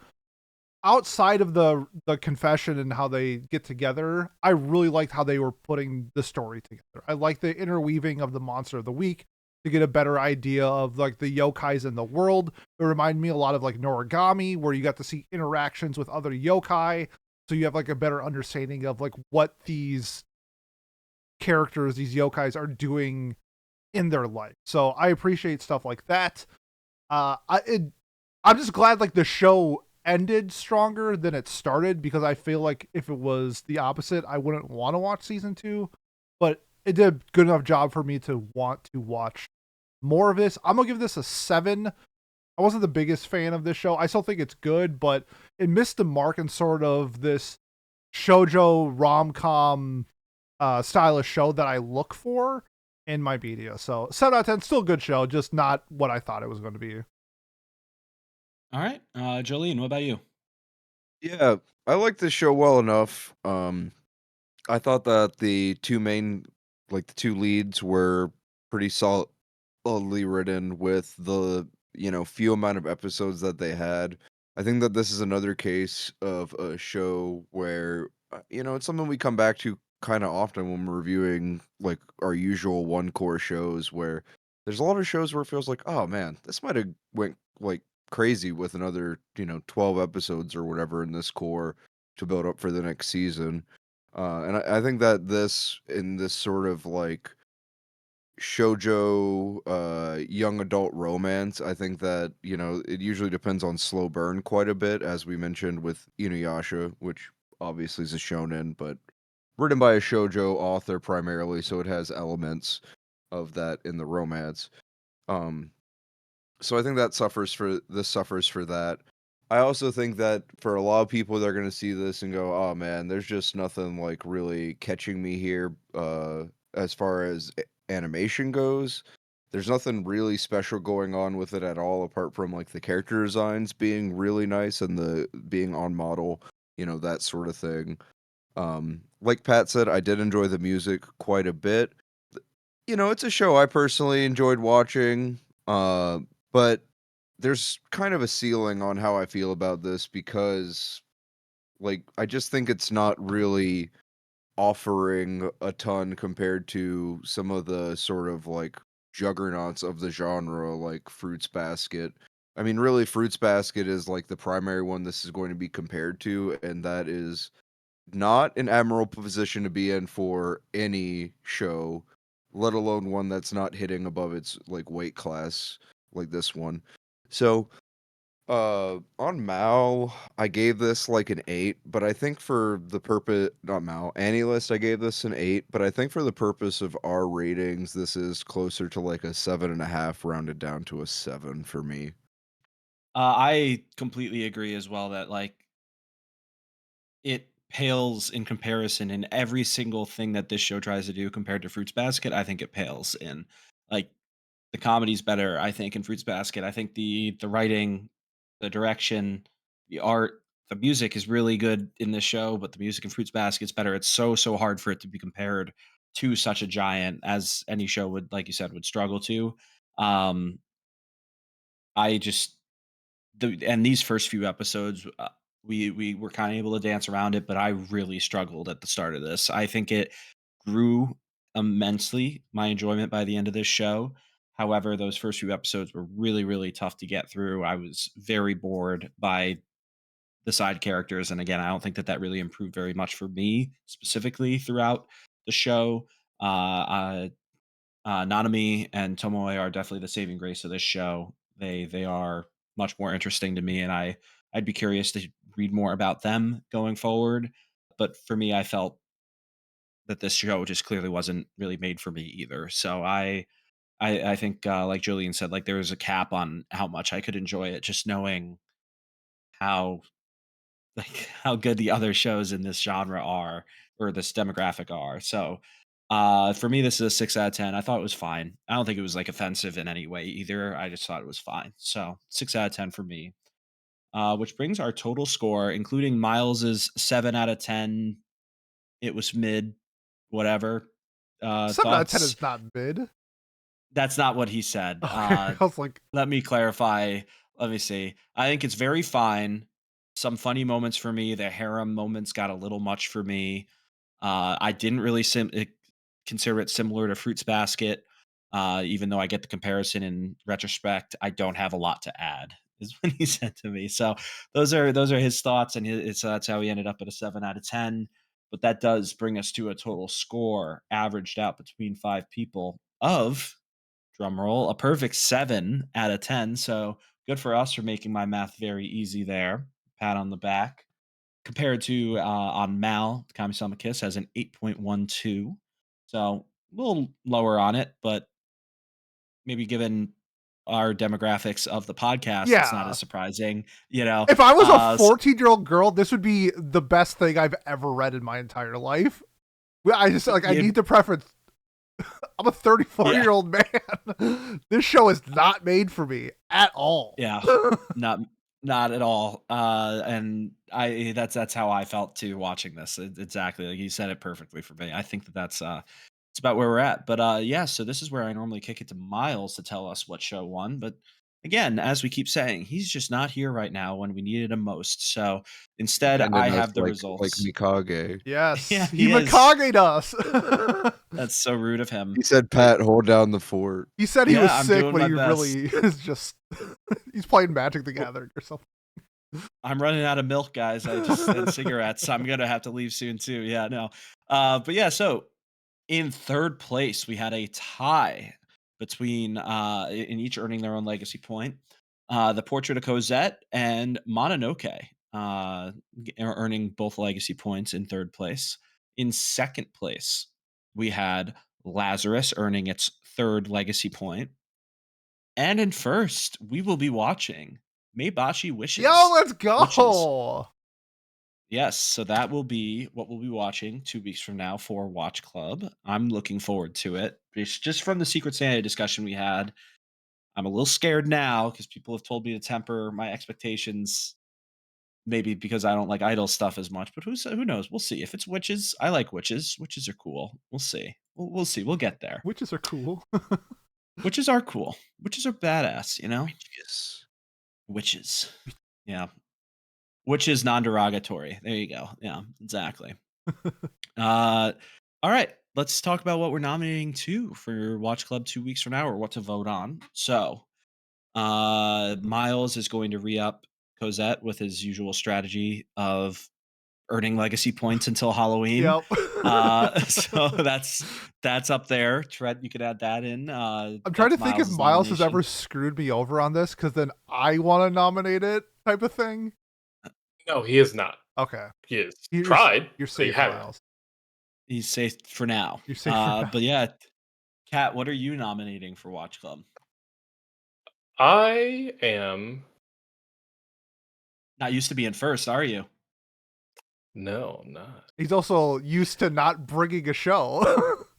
outside of the confession and how they get together, I really liked how they were putting the story together. I like the interweaving of the monster of the week to get a better idea of like the yokais in the world. It reminded me a lot of like Noragami, where you got to see interactions with other yokai, so you have like a better understanding of like what these characters, these yokais, are doing in their life. So I appreciate stuff like that. I'm just glad like the show ended stronger than it started, because I feel like if it was the opposite, I wouldn't want to watch season 2. But it did a good enough job for me to want to watch more of this. I'm gonna give this a 7. I wasn't the biggest fan of this show. I still think it's good, but it missed the mark in sort of this shoujo rom-com style of show that I look for in my media. So 7 out of 10, still a good show, just not what I thought it was going to be. All right. Jolene, what about you? Yeah, I like this show well enough. I thought that the two leads were pretty solidly written with the few amount of episodes that they had. I think that this is another case of a show where it's something we come back to kind of often when we're reviewing like our usual one core shows where there's a lot of shows where it feels like, oh man, this might have went like crazy with another, 12 episodes or whatever in this core to build up for the next season. And I think that this in this sort of like shoujo young adult romance, I think that, it usually depends on slow burn quite a bit, as we mentioned with Inuyasha, which obviously is a shonen, but written by a shoujo author primarily, so it has elements of that in the romance. Um, so I think that suffers for that. I also think that for a lot of people, they're gonna see this and go, "Oh man, there's just nothing like really catching me here." As far as animation goes, there's nothing really special going on with it at all, apart from like the character designs being really nice and the being on model, that sort of thing. Like Pat said, I did enjoy the music quite a bit. It's a show I personally enjoyed watching, but there's kind of a ceiling on how I feel about this because, like, I just think it's not really offering a ton compared to some of the sort of like juggernauts of the genre, like Fruits Basket. I mean, really, Fruits Basket is like the primary one this is going to be compared to, and that is not an admirable position to be in for any show, let alone one that's not hitting above its like weight class like this one. So, on Mal, I gave this like an 8, but I think for the purpose, not Mal, List, I gave this an 8, but I think for the purpose of our ratings, this is closer to like a 7.5, rounded down to a 7 for me. I completely agree as well that like it pales in comparison in every single thing that this show tries to do compared to Fruits Basket. I think it pales in like the comedy's better, I think, in Fruits Basket. I think the writing, the direction, the art, the music is really good in this show, but the music in Fruits Basket's better. It's so hard for it to be compared to such a giant as any show would, like you said, would struggle to. Um, I just and these first few episodes, we were kind of able to dance around it, but I really struggled at the start of this. I think it grew immensely my enjoyment by the end of this show. However, those first few episodes were really tough to get through. I was very bored by the side characters, and again, I don't think that that really improved very much for me specifically throughout the show. Uh, Nanami and Tomoe are definitely the saving grace of this show. They are much more interesting to me, and I'd be curious to read more about them going forward. But for me, I felt that this show just clearly wasn't really made for me either. So I think like Julian said, like there was a cap on how much I could enjoy it, just knowing how like how good the other shows in this genre are or this demographic are. So for me this is a 6 out of 10. I thought it was fine. I don't think it was like offensive in any way either. I just thought it was fine. So 6 out of 10 for me. Which brings our total score, including Miles's 7 out of 10. It was mid, whatever. 7 out of 10 Thoughts? is not mid. That's not what he said. Okay, I was like, Let me clarify. Let me see. I think it's very fine. Some funny moments for me. The harem moments got a little much for me. I didn't really consider it similar to Fruits Basket, even though I get the comparison in retrospect. I don't have a lot to add, is what he said to me. So those are his thoughts, and that's how he ended up at a 7 out of 10. But that does bring us to a total score averaged out between five people of, drum roll, a perfect 7 out of 10. So good for us for making my math very easy there. Pat on the back. Compared to on Mal, Kamisama Kiss has an 8.12. So a little lower on it, but maybe given our demographics of the podcast, it's not yeah. as surprising, you know. If I was a S 14-year-old girl, this would be the best thing I've ever read in my entire life. Well, I just like I it, need to preference. I'm a 34 yeah, year old man. This show is not made for me at all. yeah, not not at all. And I that's how I felt too watching this. Exactly, like you said it perfectly for me. I think that that's it's about where we're at. But yeah, so this is where I normally kick it to Miles to tell us what show won. But again, as we keep saying, he's just not here right now when we needed him most. So instead, I Abandoned us have the like results. Mikage. Yeah, Yes, he he is. Mikaged us. That's so rude of him. He said, "Pat, hold down the fort." He said he was Yeah, I'm sick, doing but my he really best. is just he's playing Magic the Gathering or something. I'm running out of milk, guys. And cigarettes. I'm gonna have to leave soon too. Yeah, no. But yeah, so in third place, we had a tie between in each earning their own legacy point. The Portrait of Cosette and Mononoke earning both legacy points in third place. In second place, we had Lazarus earning its third legacy point. And in first, we will be watching Meibashi Wishes. Yo, let's Witches. go. Yes, so that will be what we'll be watching 2 weeks from now for Watch Club. I'm looking forward to it. It's just from the Secret Santa discussion we had. I'm a little scared now because people have told me to temper my expectations, maybe because I don't like idol stuff as much. But who knows? We'll see. If it's witches, I like witches. Witches are cool. We'll see. We'll see. We'll get there. Witches are cool. Witches are cool. Witches are badass. You know, Yes. witches. Yeah, witches non-derogatory. There you go. Yeah, exactly. All right, let's talk about what we're nominating to for Watch Club 2 weeks from now, or what to vote on. So, Miles is going to re-up Cosette with his usual strategy of earning legacy points until Halloween. Yep. So that's up there. Trent, you could add that in. I'm trying to think if Miles's Miles has nomination. ever screwed me over on this, because then I want to nominate it, type of thing. No, he is not. Okay, He is You're- tried. you're but you safe, haven't. Miles. He's safe for now. You're safe for now. But yeah, Kat, what are you nominating for Watch Club? I am. Not used to being first, are you? No, I'm not. He's also used to not bringing a show.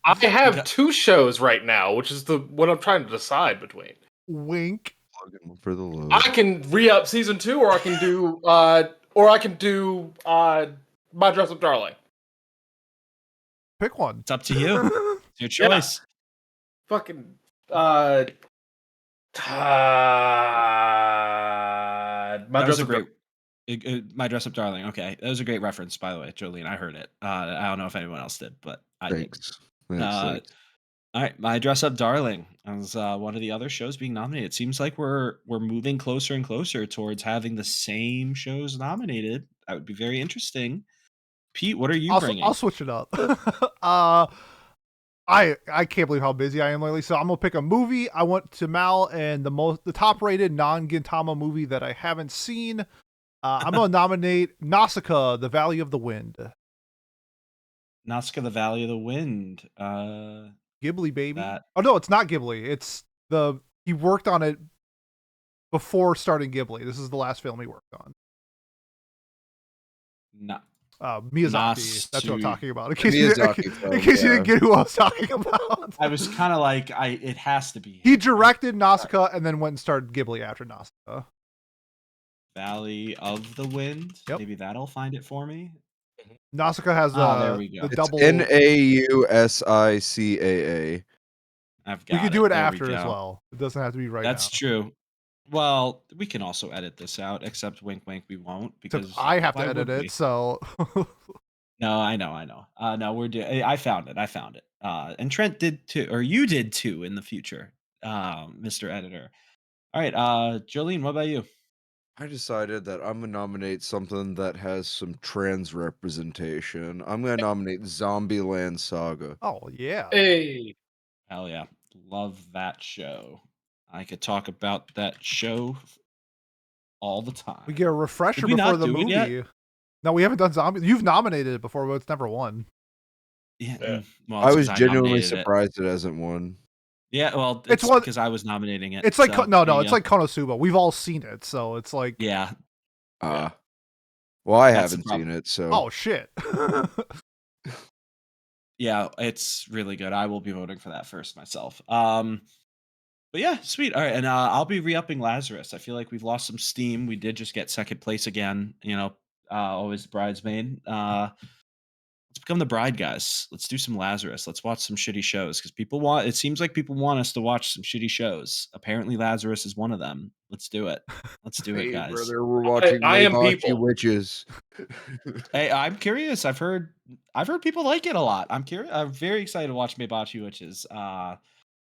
I have Okay. 2 shows right now, which is what I'm trying to decide between. Wink. Plugging for the load. I can re-up season 2, or I can do My Dress Up Darling. Pick one. It's up to you. It's your Yeah. choice. Fucking My My Dress Up great. My Dress Up Darling. Okay, that was a great reference, by the way, Jolene. I heard it. I don't know if anyone else did, but I Thanks. did. Thanks. All right, My Dress Up Darling was one of the other shows being nominated. It seems like we're moving closer and closer towards having the same shows nominated. That would be very interesting. Pete, what are you bringing? I'll switch it up. I can't believe how busy I am lately. So I'm gonna pick a movie. I went to Mal, and the top rated non-Gintama movie that I haven't seen. I'm gonna nominate Nausicaa, The Valley of the Wind. Nausicaa, The Valley of the Wind. Ghibli, baby. That- Oh no, it's not Ghibli. It's he worked on it before starting Ghibli. This is the last film he worked on. No. Miyazaki. That's what I'm Nasu- talking about. In case, Miyazaki you, film, in case you yeah. didn't get who I was talking about. I was kind of like, it has to be. He directed Nausicaa and then went and started Ghibli after Nausicaa. Valley of the Wind. Yep. Maybe that'll find it for me. Nausicaa has there we go. the It's double. Nausicaa. I've got We could do it There we after as go. well. It doesn't have to be right That's now. true. Well, we can also edit this out, except wink, wink, we won't Except because I have to why edit would it, we? so No, I know. No, we're doing. I found it. And Trent did too, or you did too in the future, Mr. Editor. All right, Jolene, what about you? I decided that I'm gonna nominate something that has some trans representation. I'm gonna nominate Zombieland Saga. oh yeah. Hey. Hell yeah, love that show. I could talk about that show all the time. We get a refresher Did we before not the do it yet? movie. No, we haven't done zombies. You've nominated it before, but it's never won. Yeah, Yeah. well, I it's was 'cause genuinely nominated it. surprised it hasn't won. Yeah, well, It's it's one- because I was nominating it. It's like so no, there you it's go. like Konosuba. We've all seen it, so it's like Yeah. Well, I That's the haven't problem. seen it, so oh shit. Yeah, it's really good. I will be voting for that first myself. But yeah, sweet. All right, and I'll be re-upping Lazarus. I feel like we've lost some steam. We did just get second place again. You know, always the bridesmaid. Let's become the bride guys. Let's do some Lazarus. Let's watch some shitty shows because it seems like people want us to watch some shitty shows. Apparently Lazarus is one of them. Let's do it. Let's do it, Hey, guys. brother, we're watching I am Maybashi people. Witches. Hey, I'm curious. I've heard people like it a lot. I'm curious. I'm very excited to watch Maybashi Witches.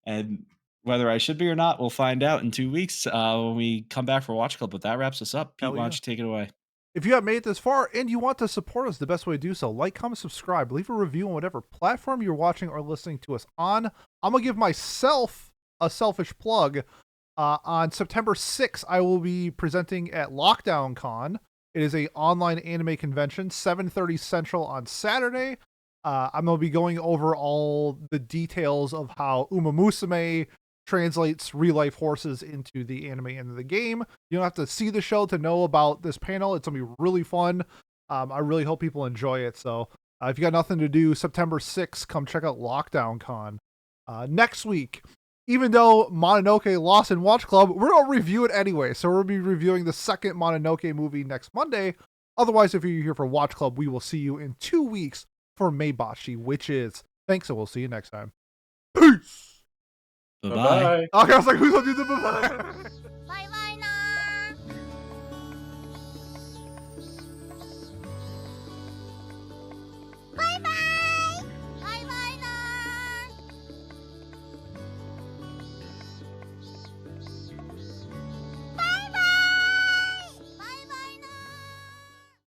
And whether I should be or not, we'll find out in 2 weeks when we come back for Watch Club. But that wraps us up. Pete, Hell why don't yeah. you take it away? If you have made it this far and you want to support us, the best way to do so, like, comment, subscribe, leave a review on whatever platform you're watching or listening to us on. I'm going to give myself a selfish plug. On September 6th, I will be presenting at Lockdown Con. It is a online anime convention, 7:30 Central on Saturday. I'm going to be going over all the details of how Uma Musume translates real-life horses into the anime end of the game. You don't have to see the show to know about this panel. It's going to be really fun. I really hope people enjoy it. So if you got nothing to do, September 6th, come check out Lockdown Con. Next week, even though Mononoke lost in Watch Club, we're going to review it anyway. So we'll be reviewing the second Mononoke movie next Monday. Otherwise, if you're here for Watch Club, we will see you in 2 weeks for Maybashi Witches. Thanks, and we'll see you next time. Peace! Bye-bye. Okay, I was like, who's going to do the bye-bye?